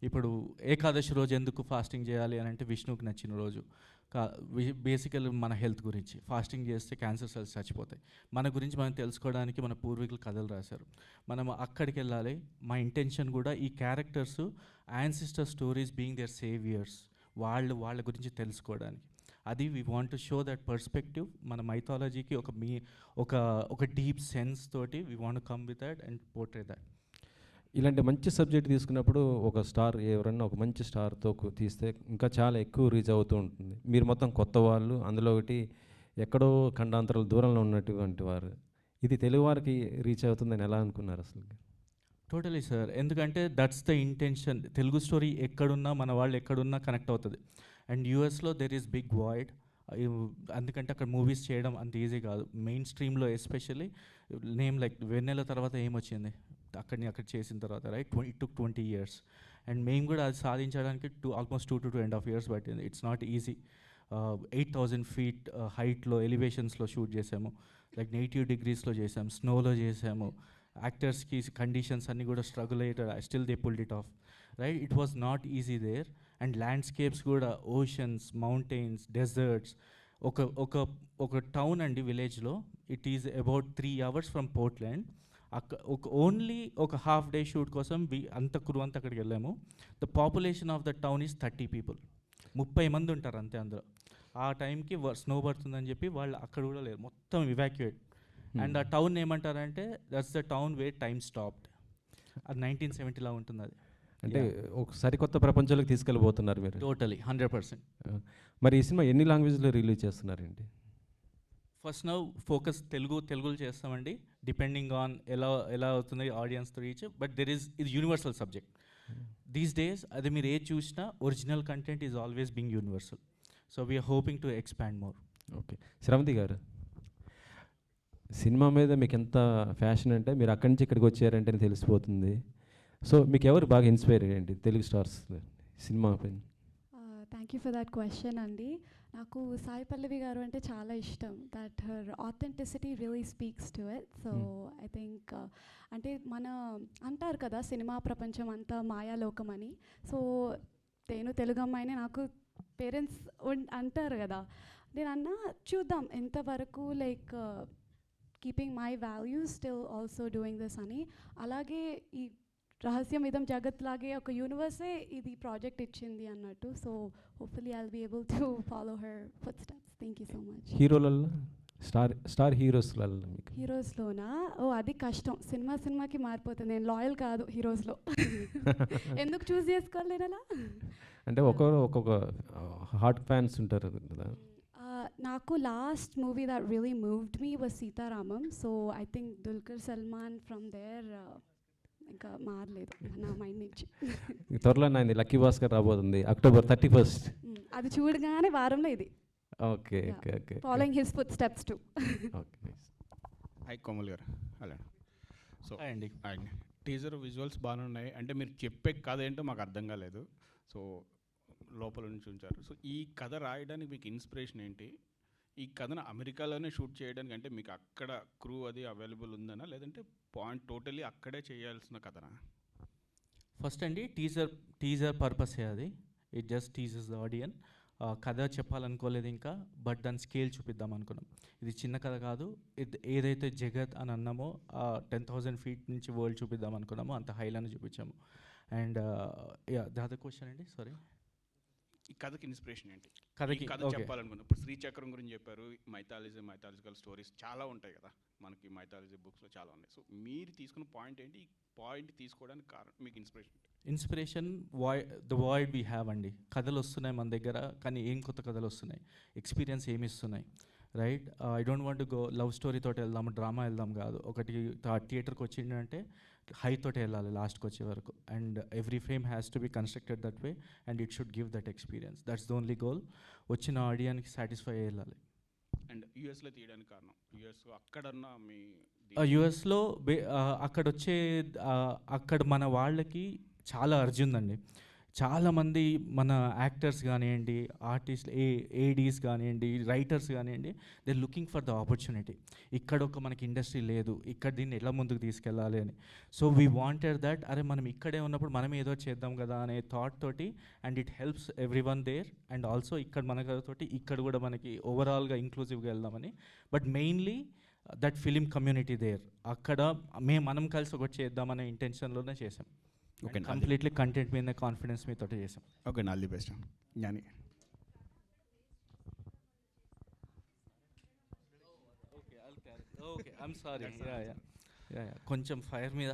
ఇప్పుడు ఏకాదశి రోజు ఎందుకు ఫాస్టింగ్ చేయాలి అని అంటే విష్ణువుకి నచ్చిన రోజు. బేసికల్ మన హెల్త్ గురించి. ఫాస్టింగ్ చేస్తే క్యాన్సర్ సెల్స్ చచ్చిపోతాయి. మన గురించి మనం తెలుసుకోవడానికి మన పూర్వీకులు కథలు రాశారు. మనం అక్కడికి వెళ్ళాలి. మా ఇంటెన్షన్ కూడా ఈ characters ancestor stories being their saviours, వాళ్ళ గురించి తెలుసుకోవడానికి. అది we want to show that perspective. మన మైథాలజీకి ఒక డీప్ సెన్స్ తోటి we want to come with that and portray that. ఇలాంటి మంచి సబ్జెక్ట్ తీసుకున్నప్పుడు ఒక స్టార్ ఎవరన్నా ఒక మంచి స్టార్తో తీస్తే ఇంకా చాలా ఎక్కువ రీచ్ అవుతూ ఉంటుంది. మీరు మొత్తం కొత్త వాళ్ళు, అందులో ఒకటి ఎక్కడో ఖండాంతరాల దూరంలో ఉన్నటువంటి వారు. ఇది తెలుగు వారికి రీచ్ అవుతుందని ఎలా అనుకున్నారు అసలు? Totally sir. ఎందుకంటే that's the intention. Telugu story ఎక్కడున్నా మన వాళ్ళు ఎక్కడున్నా కనెక్ట్ అవుతుంది. అండ్ యూఎస్లో దెర్ ఈస్ బిగ్ వాయిడ్. అందుకంటే అక్కడ మూవీస్ చేయడం అంత ఈజీ కాదు. మెయిన్ స్ట్రీమ్లో ఎస్పెషల్లీ నేమ్ లైక్ వెన్నెల తర్వాత ఏమొచ్చింది అక్కడ చేసిన తర్వాత, right? It took 20 years. And మేము కూడా అది సాధించడానికి ఆల్మోస్ట్ 2 to 2.5 years పట్టింది. It's not easy. 8,000 feet హైట్లో ఎలివేషన్స్లో షూట్ చేసాము. లైక్ 80 degreesలో చేసాము, స్నోలో చేసాము. యాక్టర్స్కి కండిషన్స్ అన్నీ కూడా స్ట్రగుల్ అయ్యేట, still they pulled it off, right? It was not easy there. And landscapes కూడా ఓషన్స్, మౌంటైన్స్, డెజర్ట్స్. ఒక టౌన్ అండి, విలేజ్లో. It is about 3 hours from Portland. Only ఒక హాఫ్ డే షూట్ కోసం అంత క్రూ అంతా అక్కడికి వెళ్ళాము. The population of the town is 30 people. 30 మంది ఉంటారు అంతే అందులో. ఆ టైంకి స్నో పడుతుందని చెప్పి వాళ్ళు అక్కడ కూడా లేరు, మొత్తం ఇవాక్యుయేట్. అండ్ ఆ టౌన్ ఏమంటారంటే that's the town where time stopped. అది 1970 ఉంటుంది. అది అంటే ఒక సరికొత్త ప్రపంచంలోకి తీసుకెళ్ళిపోతున్నారు మీరు. టోటలీ 100%. మరి ఈ సినిమా ఎన్ని లాంగ్వేజ్లో రిలీజ్ చేస్తున్నారండి? ఫస్ట్ నౌ ఫోకస్ తెలుగులో చేస్తామండి. డిపెండింగ్ ఆన్ ఎలా అవుతుంది ఆడియన్స్ రీచ్. బట్ ఇది యూనివర్సల్ సబ్జెక్ట్ దీస్ డేస్. అది మీరు ఏది చూసినా original content is always being universal. So we're hoping to expand more. Okay. Sravanthi గారు, సినిమా మీద మీకు ఎంత ఫ్యాషన్ అంటే మీరు అక్కడి నుంచి ఇక్కడికి వచ్చారంటే తెలిసిపోతుంది. సో మీకు ఎవరు బాగా ఇన్స్పైర్ అయ్యండి తెలుగు స్టార్స్ సినిమా పైన? Thank you for that question అండి. నాకు సాయి పల్లవి గారు అంటే చాలా ఇష్టం. That her authenticity really speaks to it. So I think అంటే మన అంటారు కదా సినిమా ప్రపంచం అంతా మాయాలోకం అని. సో నేను తెలుగు అమ్మాయిని, నాకు పేరెంట్స్ అంటారు కదా, నేను అన్నా చూద్దాం ఎంతవరకు like keeping my values still also doing this అని. అలాగే ఈ రహస్యం ఇదం జగత్ లాగే ఒక యూనివర్సే ఇది ప్రాజెక్ట్ ఇచ్చింది అన్నట్టు. So hopefully I'll be able to follow her footsteps. Thank you so much. హీరోలలో స్టార్ హీరోస్లలో మీకు? హీరోస్లోనా? అది కష్టం. సినిమాకి మారిపోతుంది. నేను లాయల్ కాదు హీరోస్లో. ఎందుకు చూస్ చేసుకోవాలి అలా? అంటే ఒక్కొక్క హార్ట్ ఫ్యాన్స్ ఉంటారు కదా. నాకు last movie that really moved me was Sita Ramam. So I think Dulquer Salmaan from there ఇంకా మారలేదు నా మైండ్ నుంచి. త్వరలో నాది లక్కీ భాస్కర్ రాబోతుంది October 31st. అది చూడగానే వారంలో ఇది. Okay okay okay. Following his foot steps to. Okay. Hi Komal గారు. హలో. సో అండి టీజర్ విజువల్స్ బాగానే ఉన్నాయి. అంటే మీరు చెప్పే కథ ఏంటో మాకు అర్థం కాలేదు. సో లోపల నుంచి ఉంచారు. సో ఈ కథ రాయడానికి మీకు ఇన్స్పిరేషన్ ఏంటి? ఈ కథను అమెరికాలోనే షూట్ చేయడానికి అంటే మీకు అక్కడ క్రూ అది అవైలబుల్ ఉందనా, లేదంటే పాయింట్ టోటలీ అక్కడే చేయాల్సిన కథనా? ఫస్ట్ అండి టీజర్ పర్పసే అది. ఇట్ జస్ట్ టీజర్స్ ద ఆడియన్. కథ చెప్పాలనుకోలేదు ఇంకా, బట్ దాని స్కేల్ చూపిద్దాం అనుకున్నాం. ఇది చిన్న కథ కాదు. ఏదైతే జగత్ అని అన్నామో 10,000 feet నుంచి వరల్డ్ చూపిద్దాం అనుకున్నామో అంత హైలను చూపించాము. And yeah the other question అండి సారీ. ఈ కథకి ఇన్స్పిరేషన్ ఏంటి? కథకి ఈ కథ ఓకే. చెప్పాలనుకున్నా ఇప్పుడు శ్రీచక్రం గురించి చెప్పారు, మైథాలజికల్ స్టోరీస్ చాలా ఉంటాయి కదా మనకి, మైథాలజీ బుక్స్లో చాలా ఉన్నాయి. సో మీరు తీసుకున్న పాయింట్ ఏంటి? ఈ పాయింట్ తీసుకోవడానికి కారణం మీకు inspiration? Inspiration the void we have అండి. కథలు వస్తున్నాయి మన దగ్గర, కానీ ఏం కొత్త కథలు వస్తున్నాయి, ఎక్స్పీరియన్స్ ఏమి ఇస్తున్నాయి, right? I don't want go love story తోటి వెళ్దాం, డ్రామా వెళ్దాం కాదు. ఒకటి థియేటర్కి వచ్చిందంటే హై తోటి వెళ్ళాలి లాస్ట్కి వచ్చే వరకు. And every frame has to be constructed that way and it should give that experience. That's the only goal. వచ్చిన ఆడియన్కి సాటిస్ఫై అయ్యి వెళ్ళాలి. అండ్ యూఎస్లో తీయడానికి కారణం, యూఎస్ అక్కడన్న మీ యుఎస్లో అక్కడ వచ్చే అక్కడ మన వాళ్ళకి చాలా అర్జీ ఉందండి. చాలామంది మన యాక్టర్స్ కానివ్వండి, ఆర్టిస్ట్ ఏడీస్ కానివ్వండి, రైటర్స్ కానివ్వండి, they looking for the opportunity. ఇక్కడ ఒక మనకి ఇండస్ట్రీ లేదు, ఇక్కడ దీన్ని ఎలా ముందుకు తీసుకెళ్ళాలి అని. సో వీ వాంటెడ్ దట్, అరే మనం ఇక్కడే ఉన్నప్పుడు మనం ఏదో చేద్దాం కదా అనే థాట్ తోటి. And it helps every one there. And also ఇక్కడ మన తోటి ఇక్కడ కూడా మనకి ఓవరాల్గా ఇంక్లూజివ్గా వెళ్దామని. But mainly that film community there, అక్కడ మనం కలిసి ఒకటి చేద్దామనే ఇంటెన్షన్లోనే చేసాం. ఓకే, కంప్లీట్లీ కంటెంట్ మీద కాన్ఫిడెన్స్ మీతో చేసాం. Okay, all the best Gnani. Okay I'm sorry. కొంచెం ఫైర్ మీద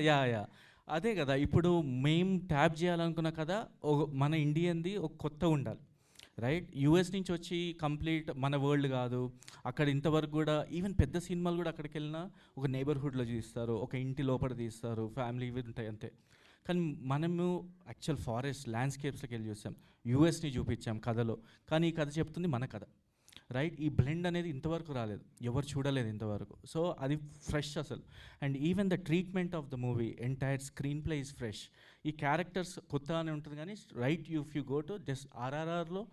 యా అదే కదా. ఇప్పుడు మేము ట్యాప్ చేయాలనుకున్న కదా మన ఇండియన్ది ఒక కొత్త ఉండాలి, రైట్? యూఎస్ నుంచి వచ్చి కంప్లీట్ మన వరల్డ్ కాదు. అక్కడ ఇంతవరకు కూడా ఈవెన్ పెద్ద సినిమాలు కూడా అక్కడికి వెళ్ళినా ఒక నైబర్హుడ్లో తీస్తారు, ఒక ఇంటి లోపల తీస్తారు, ఫ్యామిలీ ఇవి ఉంటాయి అంతే. కానీ మనము యాక్చువల్ ఫారెస్ట్ ల్యాండ్స్కేప్స్కి వెళ్ళి చూసాం, యూఎస్ని చూపించాం కథలో. కానీ ఈ కథ చెప్తుంది మన కథ, రైట్? ఈ బ్లెండ్ అనేది ఇంతవరకు రాలేదు, ఎవరు చూడలేదు ఇంతవరకు. సో అది ఫ్రెష్ అసలు. And even the treatment of the movie, entire screenplay is fresh. ఈ క్యారెక్టర్స్ కొత్తగానే ఉంటుంది కానీ right if you go to just ఆర్ఆర్ఆర్లో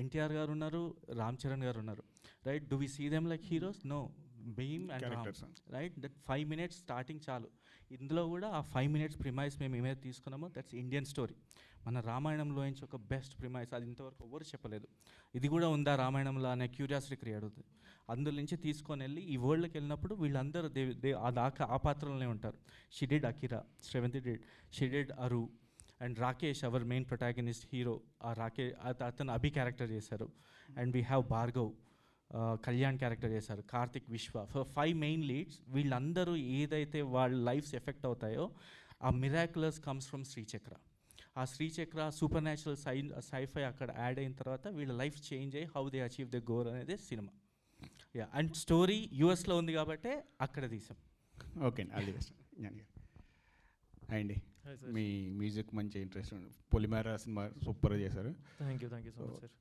ఎన్టీఆర్ గారు ఉన్నారు, రామ్ చరణ్ గారు ఉన్నారు, right? Do we see them like heroes? No, Bheem and Ram, right? That 5 minutes starting చాలు. ఇందులో కూడా ఆ 5 minutes ప్రిమైస్ మేము ఏమైతే తీసుకున్నామో దట్స్ ఇండియన్ స్టోరీ. మన రామాయణంలో నుంచి ఒక బెస్ట్ ప్రిమైస్, అది ఇంతవరకు ఎవరు చెప్పలేదు. ఇది కూడా ఉందా రామాయణంలో అనే క్యూరియాసిటీ క్రియేట్ అవుతుంది. అందులో నుంచి తీసుకొని వెళ్ళి ఈ వరల్డ్కి వెళ్ళినప్పుడు వీళ్ళందరూ ఆ పాత్రలోనే ఉంటారు. She did Akira, Sravanthi did, she did Aru, and Rakesh our main protagonist hero. ఆ అతను అభి క్యారెక్టర్ చేశారు. And we have Bhargav, Kalyan character చేశారు, కార్తిక్, విశ్వ. 5 main leads. వీళ్ళందరూ ఏదైతే వాళ్ళ లైఫ్స్ ఎఫెక్ట్ అవుతాయో ఆ మిరాక్యులస్ కమ్స్ ఫ్రమ్ శ్రీచక్ర. ఆ శ్రీచక్ర సూపర్ న్యాచురల్ సైఫై అక్కడ యాడ్ అయిన తర్వాత వీళ్ళ లైఫ్ చేంజ్ అయ్యి how they achieve the goal అనేది సినిమా. యా, అండ్ స్టోరీ యూఎస్లో ఉంది కాబట్టి అక్కడ తీసాం. ఓకే, ఆల్ ది బెస్ట్ అండి. మీ మ్యూజిక్ మంచి ఇంట్రెస్ట్ ఉంది. పొలిమేర సినిమా సూపర్గా చేశారు. Thank you so much sir.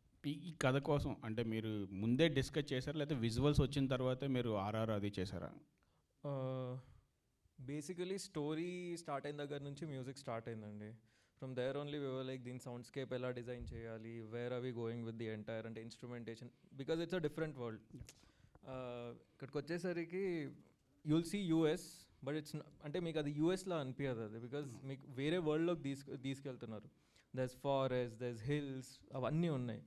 ఈ కథ కోసం అంటే మీరు ముందే డిస్కస్ చేశారా, లేకపోతే విజువల్స్ వచ్చిన తర్వాత మీరు ఆర్ఆర్ అది చేశారా? బేసికలీ స్టోరీ స్టార్ట్ అయిన దగ్గర నుంచి మ్యూజిక్ స్టార్ట్ అయిందండి. From there only we were like దీని సౌండ్ స్కేప్ ఎలా డిజైన్ చేయాలి, where are we going with the entire అంటే instrumentation, because it's a different world. ఇక్కడికి వచ్చేసరికి you'll see US, but it's అంటే మీకు అది యూఎస్లో అనిపించదు అది, బికాజ్ మీకు వేరే వరల్డ్లోకి తీసుకెళ్తున్నారు. దర్స్ ఫారెస్ట్, దర్స్ హిల్స్, అవన్నీ ఉన్నాయి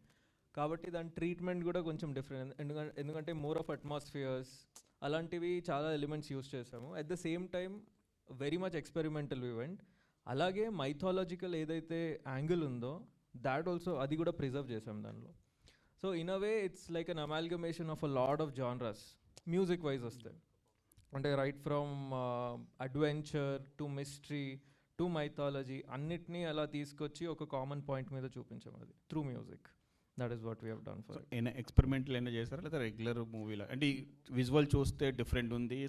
కాబట్టి దాని ట్రీట్మెంట్ కూడా కొంచెం డిఫరెంట్. ఎందుకంటే మోర్ ఆఫ్ అట్మాస్ఫియర్స్ అలాంటివి చాలా ఎలిమెంట్స్ యూస్ చేసాము. At the same time very much experimental event. అలాగే మైథాలజికల్ ఏదైతే యాంగిల్ ఉందో దాట్ ఆల్సో అది కూడా ప్రిజర్వ్ చేసాం దానిలో. So in a way it's like an amalgamation of a lot of genres music wise వస్తాయి. అంటే right from adventure to mystery to mythology అన్నిటినీ అలా తీసుకొచ్చి ఒక కామన్ పాయింట్ మీద చూపించాం అది through music. That is what we have done for. ఏమైనా ఎక్స్పెరిమెంటల్ ఏమైనా చేస్తారా లేదా రెగ్యులర్ మూవీలో? అంటే విజువల్ చూస్తే డిఫరెంట్ ఉంది.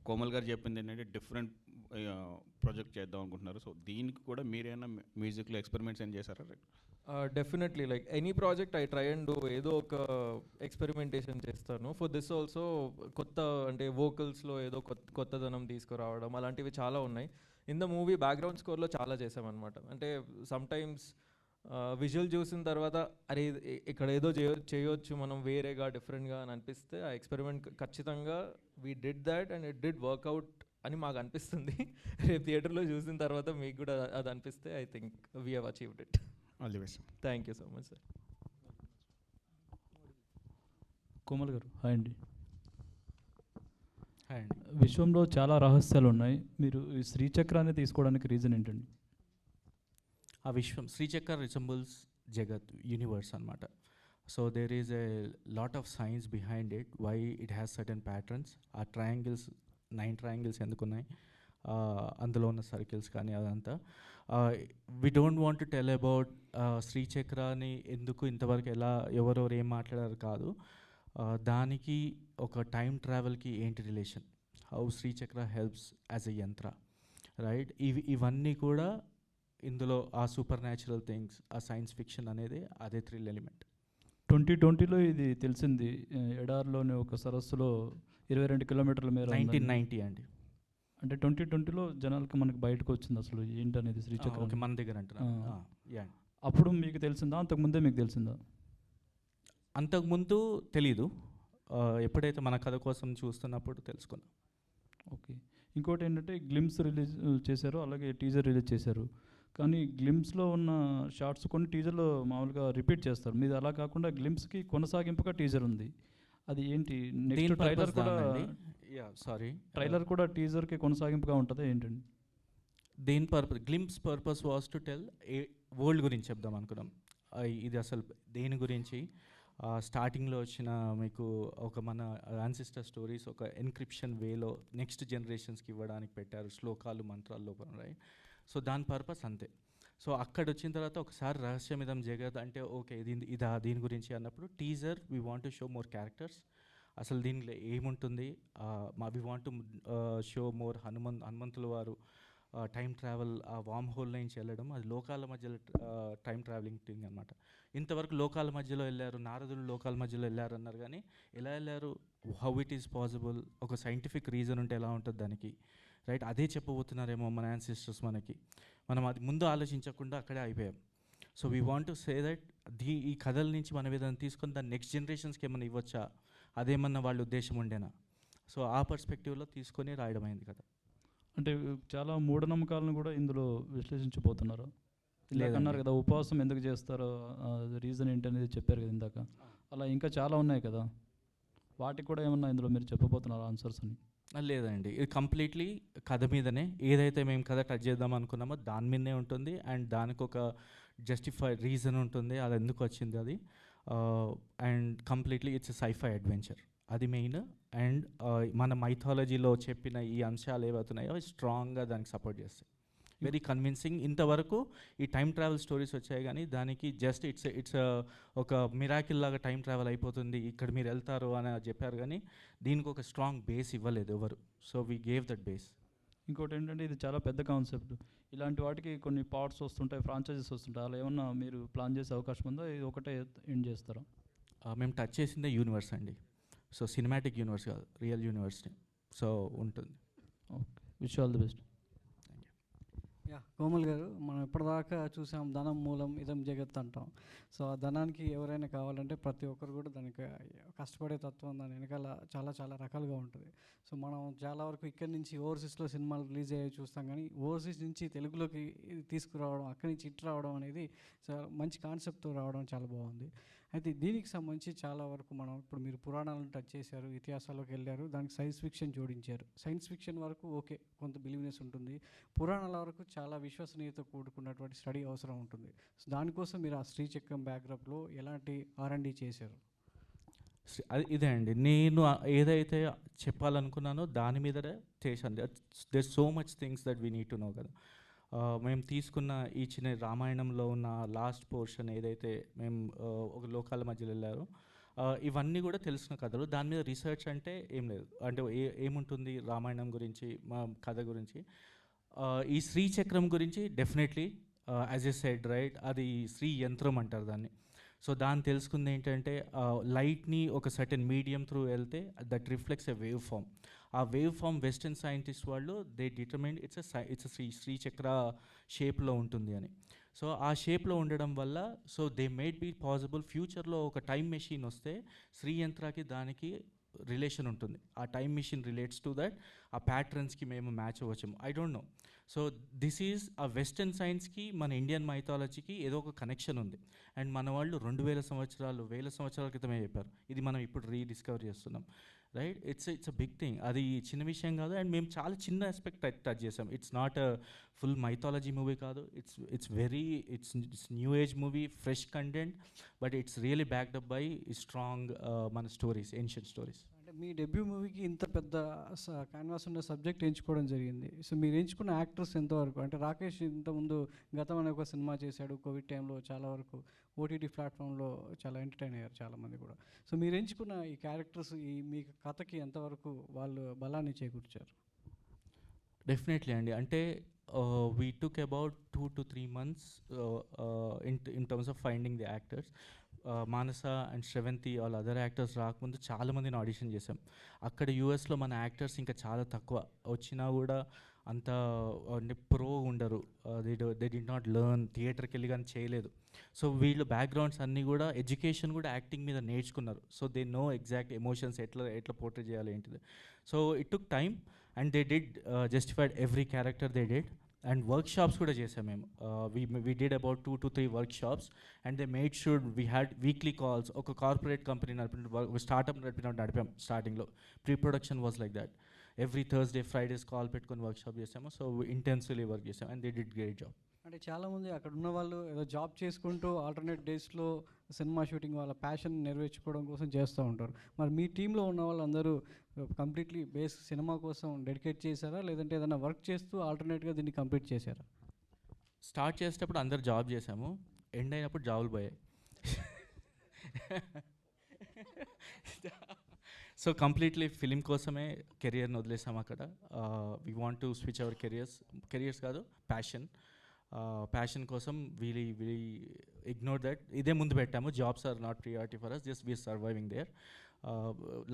కోమల్ గారు చెప్పింది ఏంటంటే డిఫరెంట్ ప్రాజెక్ట్ చేద్దాం అనుకుంటున్నారు. సో దీనికి కూడా మీరైనా మ్యూజిక్లో ఎక్స్పెరిమెంట్స్ ఏం చేశారా? Definitely like any project I try and do ఏదో ఒక ఎక్స్పెరిమెంటేషన్ చేస్తాను. ఫర్ దిస్ ఆల్సో కొత్త అంటే వోకల్స్లో ఏదో కొత్తదనం తీసుకురావడం అలాంటివి చాలా ఉన్నాయి. ఇన్ ద మూవీ బ్యాక్గ్రౌండ్ స్కోర్లో చాలా చేసామన్నమాట. అంటే సమ్టైమ్స్ విజువల్ చూసిన తర్వాత అరే ఇక్కడ ఏదో చేయొచ్చు మనం వేరేగా డిఫరెంట్గా అని అనిపిస్తే ఆ ఎక్స్పెరిమెంట్ ఖచ్చితంగా we did that and it did work out అని మాకు అనిపిస్తుంది. రేపు థియేటర్లో చూసిన తర్వాత మీకు కూడా అది అనిపిస్తే I think we have achieved it. All the best. Thank you so much sir. Komal గారు హాయ్ అండి. హాయ్ అండి. విశ్వంలో చాలా రహస్యాలు ఉన్నాయి. మీరు ఈ శ్రీచక్రాన్ని తీసుకోవడానికి రీజన్ ఏంటండి? ఆ విశ్వం శ్రీచక్ర రిసెంబుల్స్ జగత్ యూనివర్స్ అనమాట. So there is a lot of science behind it, why it has certain patterns. ఆ ట్రయాంగిల్స్ 9 ట్రయాంగిల్స్ ఎందుకున్నాయి, అందులో ఉన్న సర్కిల్స్ కానీ అదంతా. We don't want to tell about శ్రీచక్రాన్ని ఎందుకు ఇంతవరకు ఎలా ఎవరెవరు ఏం మాట్లాడారు కాదు. దానికి ఒక టైం ట్రావెల్కి ఏంటి relation, how Sri Chakra helps as a యంత్ర, రైట్? ఇవన్నీ కూడా ఇందులో ఆ సూపర్ న్యాచురల్ థింగ్స్, ఆ సైన్స్ ఫిక్షన్ అనేది అదే థ్రిల్ ఎలిమెంట్. 2020లో ఇది తెలిసింది, ఎడారిలోని ఒక సరస్సులో 22 కిలోమీటర్ల మేర 1990 అండి. అంటే 2020లో జనాలకి మనకి బయటకు వచ్చింది అసలు ఏంటనేది శ్రీచక్రం. ఓకే, మన దగ్గర అంటున్నా. అప్పుడు మీకు తెలిసిందా, అంతకుముందే మీకు తెలిసిందా? అంతకుముందు తెలీదు, ఎప్పుడైతే మన కథ కోసం చూస్తున్నప్పుడు తెలుసుకున్నాం. ఓకే. ఇంకోటి ఏంటంటే గ్లిమ్స్ రిలీజ్ చేశారు, అలాగే టీజర్ రిలీజ్ చేశారు. కానీ గ్లిమ్స్లో ఉన్న షార్ట్స్ కొన్ని టీజర్లో మామూలుగా రిపీట్ చేస్తారు. మీది అలా కాకుండా గ్లిమ్స్కి కొనసాగింపుగా టీజర్ ఉంది. అది ఏంటి? నెక్స్ట్ ట్రైలర్ కూడా ట్రైలర్ కూడా టీజర్కి కొనసాగింపుగా ఉంటుందా ఏంటండి? దేని purpose? Glimpse purpose was to tell world గురించి చెప్దాం అనుకున్నాం. ఇది అసలు దేని గురించి, స్టార్టింగ్లో వచ్చిన మీకు ఒక మన యాన్సిస్టర్ స్టోరీస్ ఒక ఎన్క్రిప్షన్ వేలో నెక్స్ట్ జనరేషన్స్కి ఇవ్వడానికి పెట్టారు, శ్లోకాలు మంత్రాల లోపల, రైట్? సో దాని పర్పస్ అంతే. సో అక్కడ వచ్చిన తర్వాత ఒకసారి రహస్యం ఇదం జగత్ అంటే ఓకే దీని గురించి అన్నప్పుడు teaser we want to show more characters, అసలు దీనిలో ఏముంటుంది, we want to show more హనుమంతుల వారు టైం ట్రావెల్, ఆ వామ్ హోల్ నుంచి వెళ్ళడం, అది లోకాల మధ్యలో టైం ట్రావెలింగ్ థింగ్ అనమాట. ఇంతవరకు లోకాల మధ్యలో వెళ్ళారు, నారదులు లోకాల మధ్యలో వెళ్ళారు అన్నారు, కానీ ఎలా వెళ్ళారు, హౌ ఇట్ ఈస్ పాసిబుల్, ఒక సైంటిఫిక్ రీజన్ ఉంటే ఎలా ఉంటుంది దానికి, రైట్? అదే చెప్పబోతున్నారేమో మన యాన్సిస్టర్స్ మనకి. మనం అది ముందు ఆలోచించకుండా అక్కడే అయిపోయాం. So we want to say that ఈ కథల నుంచి మనం ఏదైనా తీసుకొని దాన్ని నెక్స్ట్ జనరేషన్స్కి ఏమైనా ఇవ్వచ్చా, అదేమన్నా వాళ్ళ ఉద్దేశం ఉండేనా? సో ఆ పర్స్పెక్టివ్లో తీసుకొని రాయడం అయింది కదా. అంటే చాలా మూఢనమ్మకాలను కూడా ఇందులో విశ్లేషించబోతున్నారు. ఇందాక అన్నారు కదా ఉపవాసం ఎందుకు చేస్తారో రీజన్ ఏంటనేది చెప్పారు కదా ఇందాక. అలా ఇంకా చాలా ఉన్నాయి కదా, వాటికి కూడా ఏమన్నా ఇందులో మీరు చెప్పబోతున్నారు ఆన్సర్స్ అని? లేదండి, ఇది కంప్లీట్లీ కథ మీదనే. ఏదైతే మేము కథ టచ్ చేద్దాం అనుకున్నామో దాని మీదనే ఉంటుంది, అండ్ దానికి ఒక జస్టిఫైడ్ రీజన్ ఉంటుంది, అది ఎందుకు వచ్చింది అది. And completely it's sci-fi adventure, అది మెయిన్. అండ్ మన మైథాలజీలో చెప్పిన ఈ అంశాలు ఏవవుతున్నాయో స్ట్రాంగ్గా దానికి సపోర్ట్ చేస్తాయి, వెరీ కన్విన్సింగ్. ఇంతవరకు ఈ టైం ట్రావెల్ స్టోరీస్ వచ్చాయి, కానీ దానికి జస్ట్ ఇట్స్ ఒక మిరాకిల్ లాగా టైం ట్రావెల్ అయిపోతుంది, ఇక్కడ మీరు వెళ్తారు అని చెప్పారు, కానీ దీనికి ఒక స్ట్రాంగ్ బేస్ ఇవ్వలేదు ఎవరు. So we gave that base. ఇంకోటి ఏంటంటే ఇది చాలా పెద్ద కాన్సెప్ట్, ఇలాంటి వాటికి కొన్ని పార్ట్స్ వస్తుంటాయి, ఫ్రాంచైజెస్ వస్తుంటాయి, అలా ఏమన్నా మీరు ప్లాన్ చేసే అవకాశం ఉందో, ఇది ఒకటే ఎండ్ చేస్తారా? మేము టచ్ చేసిందే యూనివర్స్ అండి, సో సినిమాటిక్ యూనివర్స్ కాదు, రియల్ యూనివర్స్ని. సో ఉంటుంది. Okay, wish all the best. Yeah, Komal గారు, మనం ఇప్పటిదాకా చూసాం ధనం మూలం ఇదం జగత్ అంటాం. సో ఆ ధనానికి ఎవరైనా కావాలంటే ప్రతి ఒక్కరు కూడా దానికి కష్టపడే తత్వం దాని వెనకాల చాలా చాలా రకాలుగా ఉంటుంది. సో మనం చాలా వరకు ఇక్కడి నుంచి ఓవర్సీస్లో సినిమాలు రిలీజ్ అయ్యి చూస్తాం, కానీ ఓవర్సీస్ నుంచి తెలుగులోకి తీసుకురావడం, అక్కడి నుంచి ఇటు రావడం అనేది చాలా మంచి కాన్సెప్ట్తో రావడం చాలా బాగుంది. అయితే దీనికి సంబంధించి చాలా వరకు మనం ఇప్పుడు మీరు పురాణాలను టచ్ చేశారు, ఇతిహాసాల్లోకి వెళ్ళారు, దానికి సైన్స్ ఫిక్షన్ జోడించారు. సైన్స్ ఫిక్షన్ వరకు ఓకే, కొంత బిలీవ్నెస్ ఉంటుంది, పురాణాల వరకు చాలా విశ్వసనీయత కూడుకున్నటువంటి స్టడీ అవసరం ఉంటుంది. సో దానికోసం మీరు ఆ శ్రీచక్రం బ్యాక్డ్రాప్లో ఎలాంటి R&D చేశారు? ఇదే అండి, నేను ఏదైతే చెప్పాలనుకున్నానో దాని మీదనే చేశాను. There so much things that we need to know కదా. మేము తీసుకున్న ఈ చిన్న రామాయణంలో ఉన్న లాస్ట్ పోర్షన్ ఏదైతే మేము ఒక లోకాల మధ్యలో వెళ్ళారో, ఇవన్నీ కూడా తెలిసిన కథలు. దాని మీద రీసెర్చ్ అంటే ఏం లేదు, అంటే ఏముంటుంది రామాయణం గురించి, మా కథ గురించి. ఈ శ్రీచక్రం గురించి definitely as I said, right, అది శ్రీ యంత్రం అంటారు దాన్ని. సో దాన్ని తెలుసుకుంది ఏంటంటే లైట్ని ఒక సర్టెన్ మీడియం త్రూ వెళ్తే that reflects a wave form. ఆ వేవ్ ఫామ్ వెస్టర్న్ సైంటిస్ట్ వాళ్ళు దే డిటర్మైన్ ఇట్స్ శ్రీచక్ర షేప్లో ఉంటుంది అని. సో ఆ షేప్లో ఉండడం వల్ల so they made be possible ఫ్యూచర్లో ఒక టైం మెషిన్ వస్తే శ్రీయంత్రాకి దానికి రిలేషన్ ఉంటుంది. ఆ time machine relates to that, ఆ ప్యాటర్న్స్కి మేము మ్యాచ్ అవ్వచ్చాము, I don't know. So this is ఆ వెస్టర్న్ సైన్స్కి మన ఇండియన్ మైథాలజీకి ఏదో ఒక కనెక్షన్ ఉంది. అండ్ మన వాళ్ళు 2000 సంవత్సరాల క్రితమే చెప్పారు, ఇది మనం ఇప్పుడు రీడిస్కవర్ చేస్తున్నాం. Right. It's a big thing. అది చిన్న విషయం కాదు. అండ్ మేము చాలా చిన్న ఆస్పెక్ట్ టచ్ చేసాం. It's not a full mythology movie కాదు. It's new age movie, fresh content, but it's really backed up by strong మన స్టోరీస్, ఏన్షియంట్ స్టోరీస్. అంటే మీ డెబ్యూ మూవీకి ఇంత పెద్ద క్యాన్వాస్ ఉన్న సబ్జెక్ట్ ఎంచుకోవడం జరిగింది. సో మీరు ఎంచుకున్న యాక్టర్స్ ఎంతవరకు, అంటే రాకేష్ ఇంతకుముందు గతం అనే ఒక సినిమా చేశాడు కోవిడ్ టైంలో, చాలా వరకు ఓటీటీ ప్లాట్ఫామ్లో చాలా ఎంటర్టైన్ అయ్యారు చాలామంది కూడా. సో మీరు ఎంచుకున్న ఈ క్యారెక్టర్స్ ఈ మీ కథకి ఎంతవరకు వాళ్ళు బలాన్ని చేకూర్చారు? డెఫినెట్లీ అండి. అంటే we took about 2 to 3 months in terms of finding the actors. Manasa and Sravanthi వాళ్ళ అదర్ యాక్టర్స్ రాకముందు చాలామందిని ఆడిషన్ చేసాం. అక్కడ యూఎస్లో మన యాక్టర్స్ ఇంకా చాలా తక్కువ, వచ్చినా కూడా అంత అంటే ప్రో ఉండరు. దే డి నాట్ లెర్న్, థియేటర్కి వెళ్ళి కానీ చేయలేదు. సో వీళ్ళ బ్యాక్గ్రౌండ్స్ అన్నీ కూడా ఎడ్యుకేషన్ కూడా యాక్టింగ్ మీద నేర్చుకున్నారు. So they know exact emotions ఎట్లా పోర్ట్రే చేయాలి ఏంటిది. So it took time and they did justified every character they did. And workshops కూడా చేసాం మేము. We did about 2 to 3 workshops and they made sure we had weekly calls. ఒక కార్పొరేట్ కంపెనీ స్టార్ట్అప్ నడిపాం స్టార్టింగ్లో. Pre production was like that. Every Thursday Fridays call పెట్టుకొని వర్క్షాప్ చేసాము. సో ఇంటెన్సివ్లీ వర్క్ చేసాం and they did great job. అంటే చాలామంది అక్కడ ఉన్న వాళ్ళు ఏదో జాబ్ చేసుకుంటూ ఆల్టర్నేట్ డేస్లో సినిమా షూటింగ్ వాళ్ళ ప్యాషన్ నెరవేర్చుకోవడం కోసం చేస్తూ ఉంటారు. మరి మీ టీంలో ఉన్న వాళ్ళందరూ కంప్లీట్లీ బేస్ సినిమా కోసం డెడికేట్ చేశారా, లేదంటే ఏదైనా వర్క్ చేస్తూ ఆల్టర్నేట్గా దీన్ని కంప్లీట్ చేశారా? స్టార్ట్ చేసేటప్పుడు అందరు జాబ్ చేసాము, ఎండ్ అయినప్పుడు జాబులు పోయాయి. సో కంప్లీట్లీ ఫిలిం కోసమే కెరియర్ని వదిలేసాము అక్కడ. We want to switch our careers కాదు, ప్యాషన్ కోసం వీలీ ఇగ్నోర్ దట్. ఇదే ముందు పెట్టాము. Jobs are not priority for us, just we're surviving there.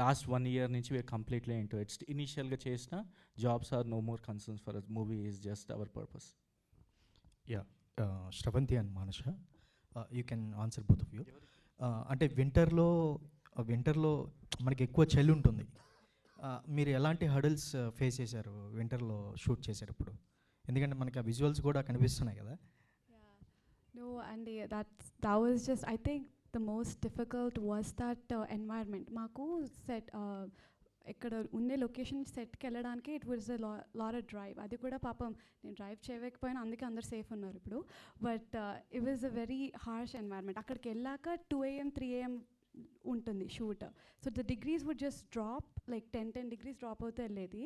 Last 1 year నుంచి వీఆర్ కంప్లీట్లీ ఇంటూ ఇట్స్. ఇనీషియల్గా చేసిన jobs are no more concerns for us. Movie is just our purpose. Yeah, Sravanthi and Manasa, you can answer both of you. అంటే వింటర్లో మనకి ఎక్కువ చలి ఉంటుంది. మీరు ఎలాంటి హడల్స్ ఫేస్ చేశారు వింటర్లో షూట్ చేసేటప్పుడు? ఎందుకంటే మనకి ఆ విజువల్స్ కూడా కనిపిస్తున్నాయి కదా. No, and that was just, I think the most difficult was that environment. మాకు సెట్ ఇక్కడ ఉండే లొకేషన్ సెట్కి వెళ్ళడానికి it was a lot of drive. అది కూడా పాపం నేను డ్రైవ్ చేయకపోయినా, అందుకే అందరు సేఫ్ ఉన్నారు ఇప్పుడు. But it was a very harsh environment. అక్కడికి వెళ్ళాక 2 AM 3 AM ఉంటుంది shoot. So the degrees would just drop, like 10 degrees drop అవుతూ వెళ్ళేది.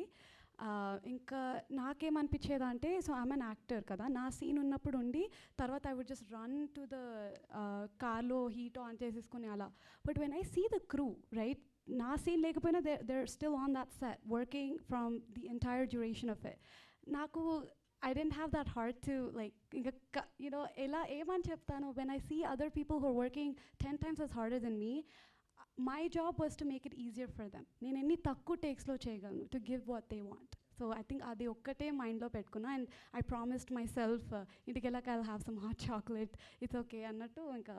ఇంకా నాకేమనిపించేది అంటే, సో ఐఎమ్ అన్ యాక్టర్ కదా, నా సీన్ ఉన్నప్పుడు ఉండి తర్వాత I would just run to the కార్లో హీట్ ఆన్ చేసేసుకుని అలా. But when I see the crew, right, నా సీన్ లేకపోయినా they're still on that set working from the entire duration of it. నాకు I didn't have that heart to like, you know, ఏమని చెప్తాను, when I see other people who are working 10 times as harder than me, my job was to make it easier for them. నేను ఎన్ని తక్కువ టేక్స్లో చేయగలను to give what they want. So I think అది ఒక్కటే మైండ్లో పెట్టుకున్నా. అండ్ I promised myself ఇంటికి వెళ్ళాక I'll have some hot chocolate, it's okay అన్నట్టు ఇంకా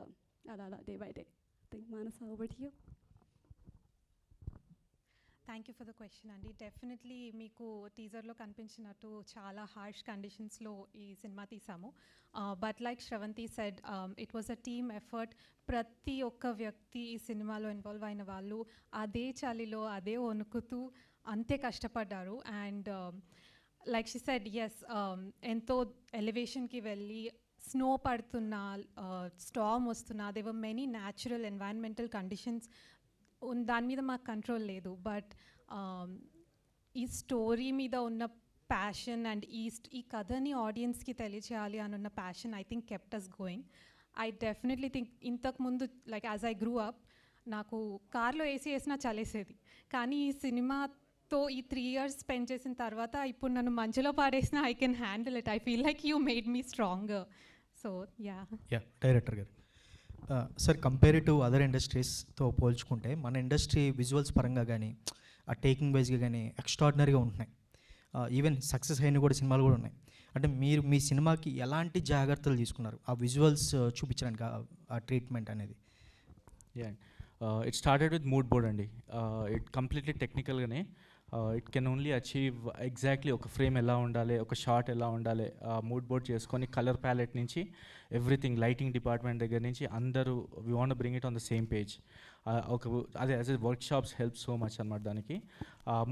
అలా day by day. I think Manasa, over to you. Thank you for the question అండి. డెఫినెట్లీ మీకు టీజర్లో కనిపించినట్టు చాలా హార్ష్ కండిషన్స్లో ఈ సినిమా తీసాము. But like Sravanthi said, it was a team effort. ప్రతి ఒక్క వ్యక్తి ఈ సినిమాలో ఇన్వాల్వ్ అయిన వాళ్ళు అదే చలిలో అదే వణుకుతూ అంతే కష్టపడ్డారు. And like she said, yes, ఎంతో ఎలివేషన్కి వెళ్ళి స్నో పడుతున్నా, స్టార్మ్ వస్తున్నా, they were many natural environmental conditions, దాని మీద మాకు కంట్రోల్ లేదు. బట్ ఈ స్టోరీ మీద ఉన్న ప్యాషన్ అండ్ ఈ కథని ఆడియన్స్కి తెలియచేయాలి అని ఉన్న passion I think kept us going. I definitely think ఇంతకుముందు like as I grew up, నాకు కార్లో ఏసీ వేసినా చలేసేది. కానీ ఈ సినిమాతో ఈ 3 years స్పెండ్ చేసిన తర్వాత ఇప్పుడు నన్ను మంచులో పాడేసినా I can handle it. I feel like you made me stronger. So yeah director garu, sir, compare to other ఇండస్ట్రీస్తో పోల్చుకుంటే మన ఇండస్ట్రీ విజువల్స్ పరంగా కానీ ఆ టేకింగ్ వైజ్గా కానీ ఎక్స్ట్రాడినరీగా ఉంటున్నాయి. ఈవెన్ సక్సెస్ అయిన కూడా సినిమాలు కూడా ఉన్నాయి. అంటే మీరు మీ సినిమాకి ఎలాంటి జాగ్రత్తలు తీసుకున్నారు ఆ విజువల్స్ చూపించడానికి, ఆ ట్రీట్మెంట్ అనేది? It started with mood board అండి. ఇట్ కంప్లీట్లీ టెక్నికల్గానే it can only achieve exactly ఒక ఫ్రేమ్ ఎలా ఉండాలి, ఒక షాట్ ఎలా ఉండాలి, మూడ్ బోర్డ్ చేసుకొని కలర్ ప్యాలెట్ నుంచి ఎవ్రీథింగ్, లైటింగ్ డిపార్ట్మెంట్ దగ్గర నుంచి అందరూ we want bring it on the same page. ఒక అదే as a workshops help so much అనమాట దానికి.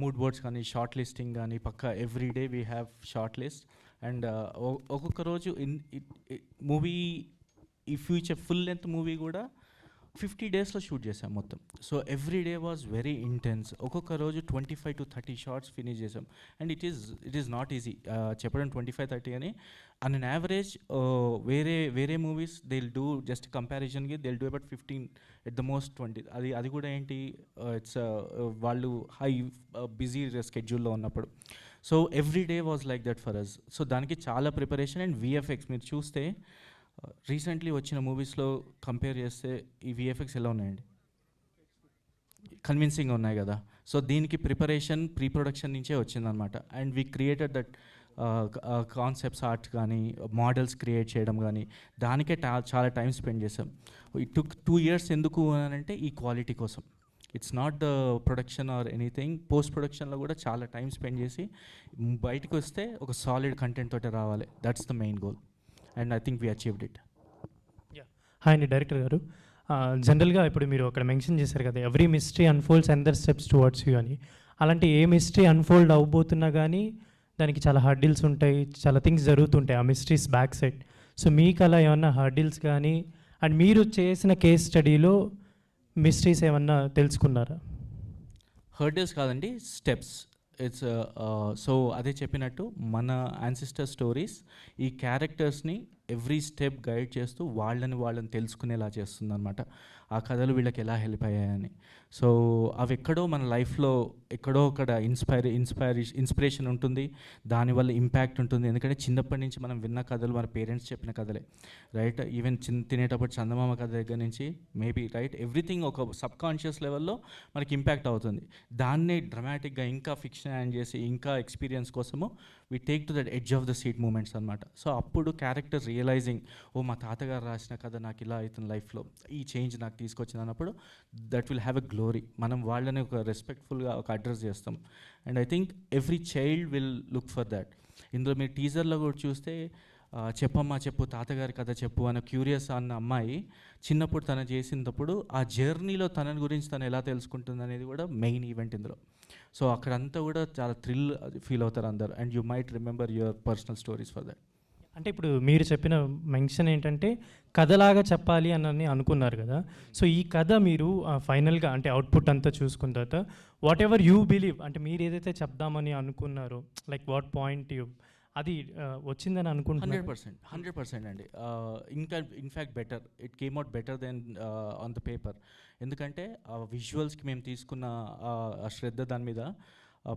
మూడ్ బోర్డ్స్ కానీ, షార్ట్ లిస్టింగ్ కానీ, పక్క every day we have short list. And ఒక్కొక్క రోజు మూవీ, ఈ ఫ్యూచర్ ఫుల్ లెంత్ మూవీ కూడా 50 daysలో షూట్ చేసాం మొత్తం. So every day was very intense. ఒక్కొక్క రోజు 25 to 30 షార్ట్స్ ఫినిష్ చేసాం. And it is not easy చెప్పడం 25-30 అని. అన్ అన్ యావరేజ్ వేరే movies they will do just కంపారిజన్కి they will do about 15 at the most 20. అది కూడా ఏంటి, ఇట్స్ వాళ్ళు హై బిజీ స్కెడ్యూల్లో ఉన్నప్పుడు. So every day was like that for us. So దానికి చాలా ప్రిపరేషన్. అండ్ విఎఫ్ఎక్స్ మీరు చూస్తే రీసెంట్లీ వచ్చిన మూవీస్లో కంపేర్ చేస్తే ఈ విఎఫ్ఎక్స్ ఎలా ఉన్నాయండి? కన్విన్సింగ్గా ఉన్నాయి కదా. సో దీనికి ప్రిపరేషన్ ప్రీ ప్రొడక్షన్ నుంచే వచ్చిందనమాట. And we created that concepts art కానీ, మోడల్స్ క్రియేట్ చేయడం కానీ, దానికే చాలా టైం స్పెండ్ చేసాం. It took 2 years. ఎందుకు అని అంటే ఈ క్వాలిటీ కోసం. It's not the production or anything. Post ప్రొడక్షన్లో కూడా చాలా టైం స్పెండ్ చేసి బయటకు వస్తే ఒక సాలిడ్ కంటెంట్ తోటి రావాలి. That's the main goal. And I think we achieved it. Hi అండి డైరెక్టర్ గారు. జనరల్గా ఇప్పుడు మీరు అక్కడ మెన్షన్ చేశారు కదా, every mystery unfolds under steps towards you అని. అలాంటి ఏ మిస్టరీ అన్ఫోల్డ్ అవ్వబోతున్నా కానీ దానికి చాలా హర్డిల్స్ ఉంటాయి, చాలా థింగ్స్ జరుగుతుంటాయి ఆ మిస్టరీస్ బ్యాక్ సైడ్. సో మీకు అలా ఏమన్నా హర్డిల్స్ కానీ, అండ్ మీరు చేసిన కేస్ స్టడీలో మిస్టరీస్ ఏమన్నా తెలుసుకున్నారా? హర్డిల్స్ కాదండి, స్టెప్స్. ఇట్స్ సో అదే చెప్పినట్టు మన యాన్సిస్టర్ స్టోరీస్ ఈ క్యారెక్టర్స్ని ఎవ్రీ స్టెప్ గైడ్ చేస్తూ వాళ్ళని తెలుసుకునేలా చేస్తుంది అనమాట. ఆ కథలు వీళ్ళకి ఎలా హెల్ప్ అయ్యాయని. సో అవి ఎక్కడో మన లైఫ్లో ఎక్కడో అక్కడ ఇన్స్పిరేషన్ ఉంటుంది, దానివల్ల ఇంపాక్ట్ ఉంటుంది. ఎందుకంటే చిన్నప్పటి నుంచి మనం విన్న కథలు మన పేరెంట్స్ చెప్పిన కథలే, రైట్? ఈవెన్ తినేటప్పుడు చందమామ కథ దగ్గర నుంచి మేబీ, రైట్, ఎవ్రీథింగ్ ఒక సబ్ కాన్షియస్ లెవెల్లో మనకి ఇంపాక్ట్ అవుతుంది. దాన్నే డ్రమాటిక్గా ఇంకా ఫిక్షన్ యాడ్ చేసి ఇంకా ఎక్స్పీరియన్స్ కోసము we take to that edge of the seat moments అనమాట. సో అప్పుడు క్యారెక్టర్ రియలైజింగ్, ఓ మా తాతగారు రాసిన కథ నాకు ఇలా అవుతుంది లైఫ్లో, ఈ చేంజ్ నాకు తీసుకొచ్చింది అన్నప్పుడు that will have a glory. మనం వాళ్ళని ఒక రెస్పెక్ట్ఫుల్గా ఒక అడ్రస్ చేస్తాం. And I think every child will look for that. ఇందులో మీరు టీజర్లో కూడా చూస్తే చెప్పమ్మా చెప్పు, తాతగారి కథ చెప్పు అన్న క్యూరియస్ అన్న అమ్మాయి చిన్నప్పుడు తను చేసినప్పుడు ఆ జర్నీలో తన గురించి తను ఎలా తెలుసుకుంటుంది అనేది కూడా మెయిన్ ఈవెంట్ ఇందులో. సో అక్కడంతా కూడా చాలా థ్రిల్ ఫీల్ అవుతారు అందరు. And you might remember your personal stories for that. అంటే ఇప్పుడు మీరు చెప్పిన మెన్షన్ ఏంటంటే కథలాగా చెప్పాలి అని అనుకున్నారు కదా. సో ఈ కథ మీరు ఫైనల్గా అంటే అవుట్పుట్ అంతా చూసుకున్న తర్వాత వాట్ ఎవర్ యూ బిలీవ్, అంటే మీరు ఏదైతే చెప్దామని అనుకున్నారో, లైక్ వాట్ పాయింట్ యూ, అది వచ్చిందని అనుకుంటున్నారు? 100% అండి. ఇంకా in fact better, it came out better than on the paper. ఎందుకంటే విజువల్స్కి మేము తీసుకున్న శ్రద్ధ దాని మీద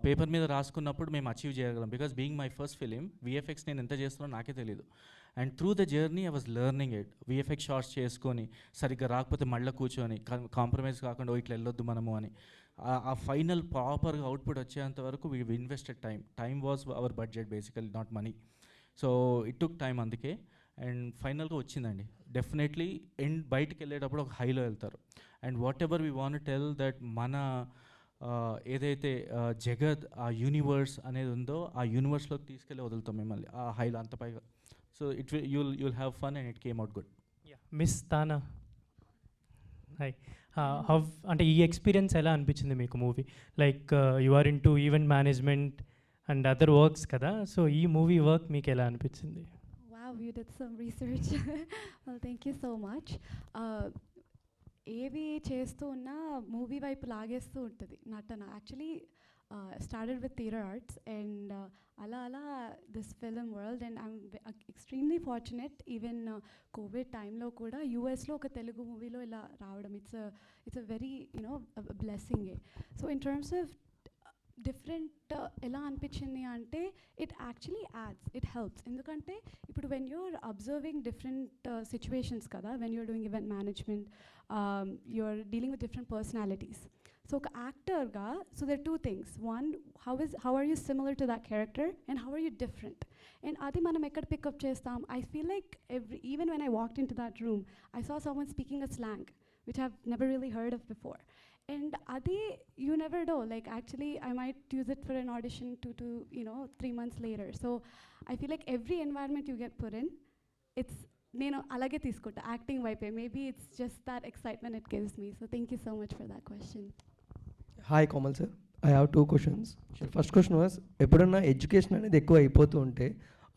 పేపర్ మీద రాసుకున్నప్పుడు మేము అచీవ్ చేయగలం. Because being my first film, VFX నేను ఎంత చేస్తున్నానో నాకే తెలియదు. And through the journey I was learning it. VFX shorts చేసుకొని సరిగ్గా రాకపోతే మళ్ళీ కూర్చొని కాంప్రమైజ్ కాకుండా ఇట్లా వెళ్ళొద్దు మనము అని ఆ ఫైనల్ ప్రాపర్గా అవుట్పుట్ వచ్చేంత వరకు we invested time was our budget basically, not money. So it took time అందుకే. అండ్ ఫైనల్గా వచ్చిందండి. డెఫినెట్లీ బయటకు వెళ్ళేటప్పుడు ఒక హైలో వెళ్తారు. And what ever we want tell that మన ఏదైతే జగత్ ఆ యూనివర్స్ అనేది ఉందో ఆ యూనివర్స్లోకి తీసుకెళ్ళి వదులుతాం మిమ్మల్ని ఆ హైలో అంత పైగా. So you'll have fun and it came out good. Miss Tana, hi. అంటే ఈ ఎక్స్పీరియన్స్ ఎలా అనిపించింది మీకు movie? Like you are into event management and other works కదా, సో ఈ మూవీ వర్క్ మీకు ఎలా అనిపించింది? Wow, you did some research. Well, thank you so much. ఏవి చేస్తూ ఉన్నా మూవీ వైపు లాగేస్తూ ఉంటుంది నటన. Actually started with theatre arts and అలా this film world, and I'm extremely fortunate even COVID టైంలో కూడా యూఎస్లో ఒక తెలుగు మూవీలో ఇలా రావడం, it's a very a blessing. So in terms of different ఎలా అనిపించింది అంటే it actually adds, it helps. ఎందుకంటే ఇప్పుడు when you are observing different situations కదా, when you are doing event management, you are dealing with different personalities. So ఒక యాక్టర్గా, so there two things. One, how are you similar to that character and how are you different. And అది మనం ఎక్కడ పికప్ చేస్తాం? I feel like even when I walked into that room, I saw someone speaking a slang which I've never really heard of before. And adi, you never know. Like actually, I might use it for an audition to 3 months later. So I feel like every environment you get put in, it's నేను అలాగే తీసుకుంటా యాక్టింగ్ వైపే. Maybe it's just that excitement it gives me. So thank you so much for that question. Hi Komal sir, I have 2 questions. First question was, ఎప్పుడన్నా ఎడ్యుకేషన్ అనేది ఎక్కువ అయిపోతూ ఉంటే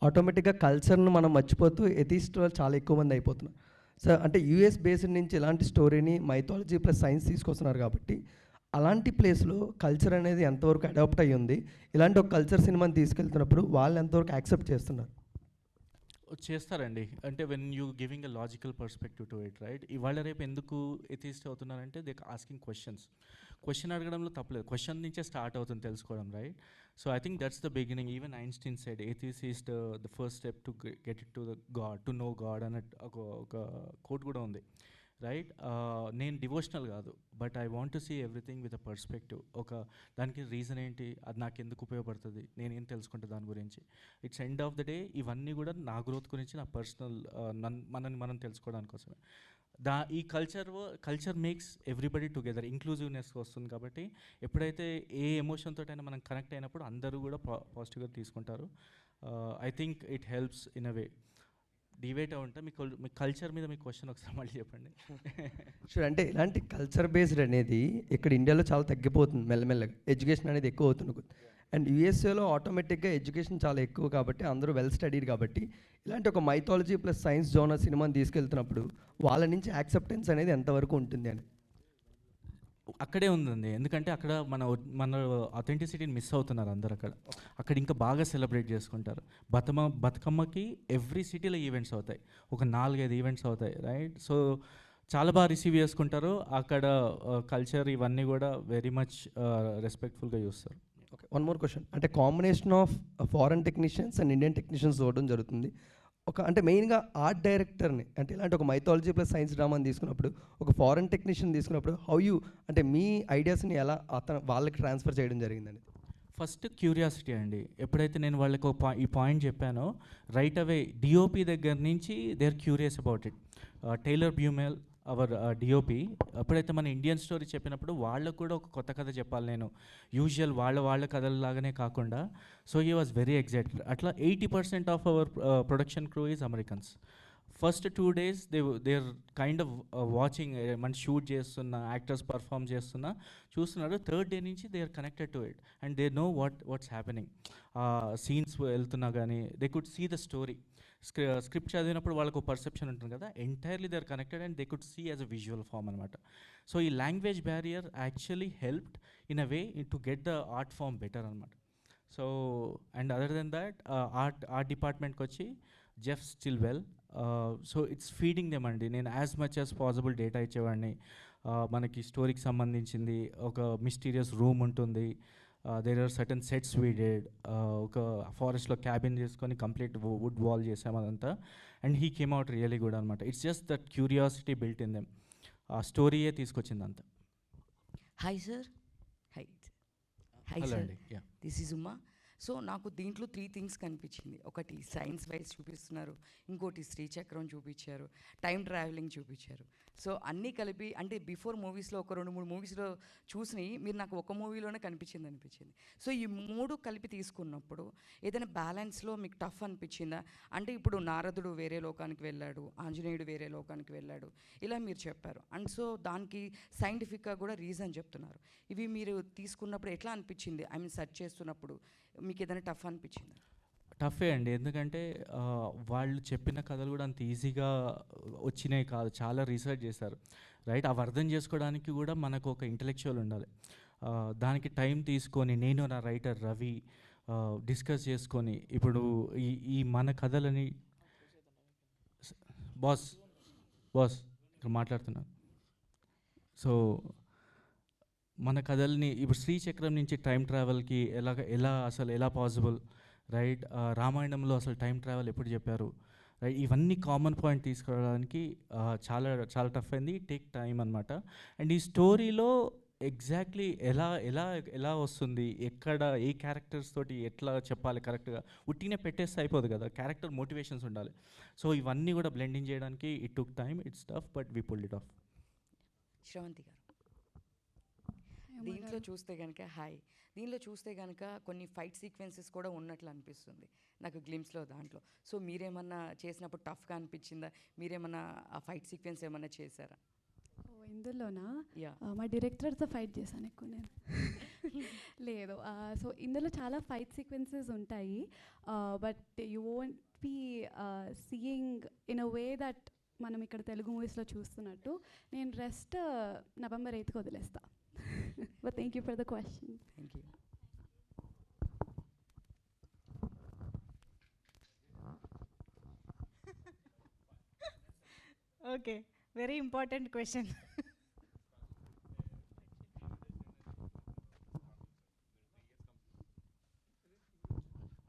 ఆటోమేటిక్గా కల్చర్ను మనం మర్చిపోతూ ఎథిస్ట్ వాళ్ళు చాలా ఎక్కువ మంది అయిపోతున్నారు సార్. అంటే యూఎస్ బేస్డ్ నుంచి ఇలాంటి స్టోరీని మైథాలజీ ప్లస్ సైన్స్ తీసుకొస్తున్నారు కాబట్టి అలాంటి ప్లేస్లో కల్చర్ అనేది ఎంతవరకు అడాప్ట్ అయ్యి ఉంది, ఇలాంటి ఒక కల్చర్ సినిమాని తీసుకెళ్తున్నప్పుడు వాళ్ళు ఎంతవరకు యాక్సెప్ట్ చేస్తున్నారు? చేస్తారండి. అంటే when you giving a logical perspective to it, right? ఇవాళ రేపు ఎందుకు ఎథిస్ట్ అవుతున్నారంటే దే ఆస్కింగ్ క్వశ్చన్ అడగడంలో తప్పలేదు. క్వశ్చన్ నుంచే స్టార్ట్ అవుతుంది తెలుసుకోవడం, right? So I think that's the beginning. Even Einstein said atheist is the first step to get it to the god, to no god అన్న ఒక కోట్ కూడా ఉంది, రైట్? నేను డివోషనల్ కాదు, but I want to see everything with a perspective. దానికి రీజన్ ఏంటి, అది నాకు ఎందుకు ఉపయోగపడుతుంది, నేనేం తెలుసుకుంటా దాని గురించి. It's end of the day ఇవన్నీ కూడా నా గ్రోత్ గురించి, నా పర్సనల్ మనని మనం తెలుసుకోవడానికి కోసమే. ఈ culture makes everybody together, inclusiveness వస్తుంది. కాబట్టి ఎప్పుడైతే ఏ ఎమోషన్ తోటైనా మనం కనెక్ట్ అయినప్పుడు అందరూ కూడా పాజిటివ్గా తీసుకుంటారు. I think it helps in a way. డివేట్ ఉంటా. మీ కల్చర్ మీద మీ క్వశ్చన్ ఒకసారి మళ్ళీ చెప్పండి. షూర్. అంటే ఇలాంటి కల్చర్ బేస్డ్ అనేది ఇక్కడ ఇండియాలో చాలా తగ్గిపోతుంది మెల్లమెల్లగా, ఎడ్యుకేషన్ అనేది ఎక్కువ అవుతుంది. అండ్ యూఎస్ఏలో ఆటోమేటిక్గా ఎడ్యుకేషన్ చాలా ఎక్కువ కాబట్టి అందరూ వెల్ స్టడీడ్ కాబట్టి ఇలాంటి ఒక మైథాలజీ ప్లస్ సైన్స్ జోనర్ సినిమాని తీసుకెళ్తున్నప్పుడు వాళ్ళ నుంచి యాక్సెప్టెన్స్ అనేది ఎంతవరకు ఉంటుంది అని అక్కడే ఉందండి. ఎందుకంటే అక్కడ మన అథెంటిసిటీని మిస్ అవుతున్నారు అందరు. అక్కడ ఇంకా బాగా సెలబ్రేట్ చేసుకుంటారు. బతుకమ్మకి ఎవ్రీ సిటీలో ఈవెంట్స్ అవుతాయి, ఒక 4-5 ఈవెంట్స్ అవుతాయి, రైట్? సో చాలా బాగా రిసీవ్ చేసుకుంటారు అక్కడ. కల్చర్ ఇవన్నీ కూడా వెరీ మచ్ రెస్పెక్ట్ఫుల్గా చూస్తారు. Okay, one more question. అంటే combination of foreign technicians and Indian technicians చూడడం జరుగుతుంది. అంటే మెయిన్గా ఆర్ట్ డైరెక్టర్ని, అంటే ఇలాంటి ఒక మైథాలజీ ప్లస్ సైన్స్ డ్రామాని తీసుకున్నప్పుడు ఒక ఫారెన్ టెక్నీషియన్ తీసుకున్నప్పుడు అంటే మీ ఐడియాస్ని ఎలా వాళ్ళకి ట్రాన్స్ఫర్ చేయడం జరిగిందని? ఫస్ట్ క్యూరియాసిటీ అండి. ఎప్పుడైతే నేను వాళ్ళకి ఈ పాయింట్ చెప్పానో రైట్ అవే డిఓపి దగ్గర నుంచి they are curious about it. Tyler బ్యూమెల్ అవర్ డిఓపి ఎప్పుడైతే మన ఇండియన్ స్టోరీ చెప్పినప్పుడు వాళ్ళకు కూడా ఒక కొత్త కథ చెప్పాలి నేను, యూజువల్ వాళ్ళ కథలలాగానే కాకుండా. So he was very excited. అట్లా 80% of our production crew is Americans. First 2 days they are kind of watching, మన షూట్ చేస్తున్న యాక్టర్స్ పర్ఫామ్ చేస్తున్నా చూస్తున్నారు. 3rd day నుంచి they are connected to it and they know what's happening. Scenes వెళ్తున్నా కానీ they could see the story. Script చదివినప్పుడు వాళ్ళకు పర్సెప్షన్ ఉంటుంది కదా, entirely they are connected and they could see as a visual form అనమాట. సో ఈ language barrier actually helped in a way to get the art form better అనమాట. So and other than that art డిపార్ట్మెంట్కి వచ్చి Jeff Stillwell. So it's feeding them అండి. నేను as much as possible data ఇచ్చేవాడిని. మనకి స్టోరీకి సంబంధించింది ఒక మిస్టీరియస్ రూమ్ ఉంటుంది, there are certain sets we did. ఒక ఫారెస్ట్లో క్యాబిన్ చేసుకొని కంప్లీట్ వుడ్ వాల్ చేసాము అదంతా. And he came out really good అనమాట. It's just that curiosity built in them. ఆ స్టోరీయే తీసుకొచ్చింది అంతా. Hi sir. Hi sir, this is Uma. So నాకు దీంట్లో 3 things కనిపించింది. ఒకటి సైన్స్ వైజ్ చూపిస్తున్నారు, ఇంకోటి శ్రీచక్రం చూపించారు, టైం ట్రావెలింగ్ చూపించారు. సో అన్నీ కలిపి అంటే బిఫోర్ మూవీస్లో ఒక 2-3 మూవీస్లో చూసినవి మీరు నాకు ఒక మూవీలోనే అనిపించింది. సో ఈ 3 కలిపి తీసుకున్నప్పుడు ఏదైనా బ్యాలెన్స్లో మీకు టఫ్ అనిపించిందా? అంటే ఇప్పుడు నారదుడు వేరే లోకానికి వెళ్ళాడు, ఆంజనేయుడు వేరే లోకానికి వెళ్ళాడు, ఇలా మీరు చెప్పారు. అండ్ సో దానికి సైంటిఫిక్గా కూడా రీజన్ చెప్తున్నారు. ఇవి మీరు తీసుకున్నప్పుడు ఎట్లా అనిపించింది? ఐ మీన్ సెర్చ్ చేస్తున్నప్పుడు మీకు ఏదైనా టఫ్ అనిపించిందా? టఫే అండి. ఎందుకంటే వాళ్ళు చెప్పిన కథలు కూడా అంత ఈజీగా వచ్చినాయి కాదు, చాలా రీసెర్చ్ చేశారు, రైట్? అవి అర్థం చేసుకోవడానికి కూడా మనకు ఒక ఇంటలెక్చువల్ ఉండాలి. దానికి టైం తీసుకొని నేను నా రైటర్ రవి డిస్కస్ చేసుకొని ఇప్పుడు ఈ మన కథలని బాస్ ఇక్కడ మాట్లాడుతున్నాను. సో మన కథల్ని ఇప్పుడు శ్రీచక్రం నుంచి టైం ట్రావెల్కి ఎలా పాసిబుల్, రైట్? రామాయణంలో అసలు టైం ట్రావెల్ ఎప్పుడు చెప్పారు, రైట్? ఇవన్నీ కామన్ పాయింట్ తీసుకురావడానికి చాలా చాలా టఫ్ అయింది, టేక్ టైం అనమాట. అండ్ ఈ స్టోరీలో ఎగ్జాక్ట్లీ ఎలా వస్తుంది, ఎక్కడ ఏ క్యారెక్టర్స్ తోటి ఎట్లా చెప్పాలి కరెక్ట్గా, ఉట్టినే పెట్టేస్తే అయిపోదు కదా, క్యారెక్టర్ మోటివేషన్స్ ఉండాలి. సో ఇవన్నీ కూడా బ్లెండింగ్ చేయడానికి it took time, it's tough, but we pulled it of. Sravanthi గారు. దీంట్లో చూస్తే కనుక దీనిలో చూస్తే కనుక కొన్ని ఫైట్ సీక్వెన్సెస్ కూడా ఉన్నట్లు అనిపిస్తుంది నాకు గ్లిమ్స్లో దాంట్లో. సో మీరేమన్నా చేసినప్పుడు టఫ్గా అనిపించిందా? మీరేమన్నా ఆ ఫైట్ సీక్వెన్స్ ఏమన్నా చేశారా? ఇందులోనా మా డైరెక్టర్తో ఫైట్ చేశాను ఎక్కువ నేను. లేదు, సో ఇందులో చాలా ఫైట్ సీక్వెన్సెస్ ఉంటాయి, but you won't be seeing in a way that మనం ఇక్కడ తెలుగు మూవీస్లో చూస్తున్నట్టు. నేను రెస్ట్ November 8th వదిలేస్తా. But thank you for the question. Thank you. Okay, very important question.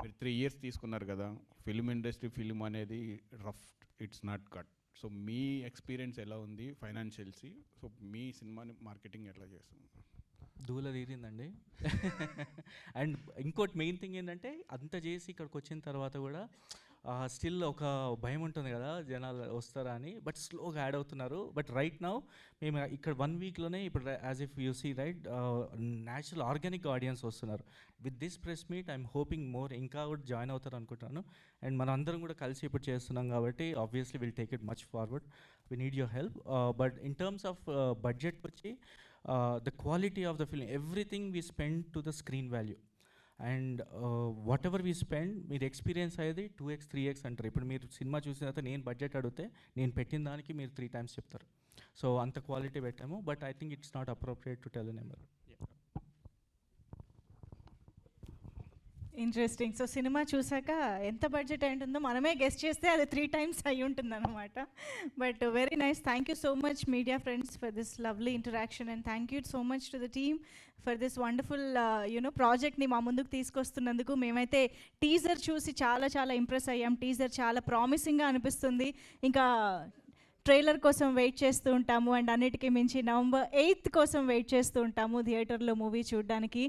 మీరు 3 years తీసుకున్నారు కదా, ఫిల్మ్ ఇండస్ట్రీ ఫిల్మ్ అనేది rough, it's not cut. So me experience ఎలా ఉంది ఫైనాన్షియల్సీ? సో మీ సినిమాని మార్కెటింగ్ ఎట్లా చేస్తుంది? దూల తీరిందండి. అండ్ ఇంకోటి మెయిన్ థింగ్ ఏంటంటే అంత చేసి ఇక్కడికి వచ్చిన తర్వాత కూడా స్టిల్ ఒక భయం ఉంటుంది కదా జనాలు వస్తారా అని, బట్ స్లోగా యాడ్ అవుతున్నారు. బట్ రైట్ నౌ మేము ఇక్కడ 1 weekలోనే ఇప్పుడు as if you see right natural organic audience వస్తున్నారు. With this press meet I'm hoping more ఇంకా కూడా జాయిన్ అవుతారు అనుకుంటున్నాను. అండ్ మన అందరం కూడా కలిసి ఇప్పుడు చేస్తున్నాం కాబట్టి obviously will take it much forward. We need your help. But in terms of budget వచ్చి the quality of the film, everything we spend to the screen value, and whatever we spend మీరు ఎక్స్పీరియన్స్ అయ్యేది 2x 3x అంటారు. ఇప్పుడు మీరు సినిమా చూసిన తర్వాత నేను బడ్జెట్ అడిగితే నేను పెట్టిన దానికి మీరు 3 times చెప్తారు. సో అంత క్వాలిటీ పెట్టాము, but I think it's not appropriate to tell a number. Interesting. So cinema చూసాక ఎంత బడ్జెట్ అయి ఉంటుందో మనమే గెస్ట్ చేస్తే అది 3 times అయి ఉంటుంది అనమాట. But very nice. Thank you so much media friends for this lovely interaction, and thank you so much to the team for this wonderful ప్రాజెక్ట్ని మా ముందుకు తీసుకొస్తున్నందుకు. మేమైతే టీజర్ చూసి చాలా చాలా ఇంప్రెస్ అయ్యాం. టీజర్ చాలా ప్రామిసింగ్గా అనిపిస్తుంది. ఇంకా ట్రైలర్ కోసం వెయిట్ చేస్తూ ఉంటాము, అండ్ అన్నిటికీ మించి November 8th కోసం వెయిట్ చేస్తూ ఉంటాము థియేటర్లో మూవీ చూడడానికి.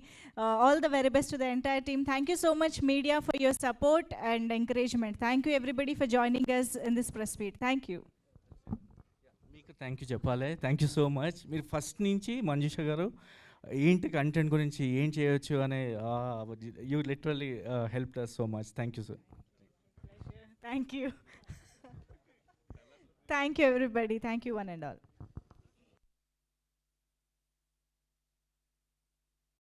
All the very best to the entire team. Thank you so much media for your support and encouragement. Thank you everybody for joining us in this press meet. Thank you. మీకు థ్యాంక్ యూ చెప్పాలి. Thank you so much. మీరు ఫస్ట్ నుంచి మంజుష గారు ఏంటి కంటెంట్ గురించి ఏం చేయొచ్చు అనే you literally help us so much. Thank you sir. Thank you. Thank you everybody. Thank you one and all.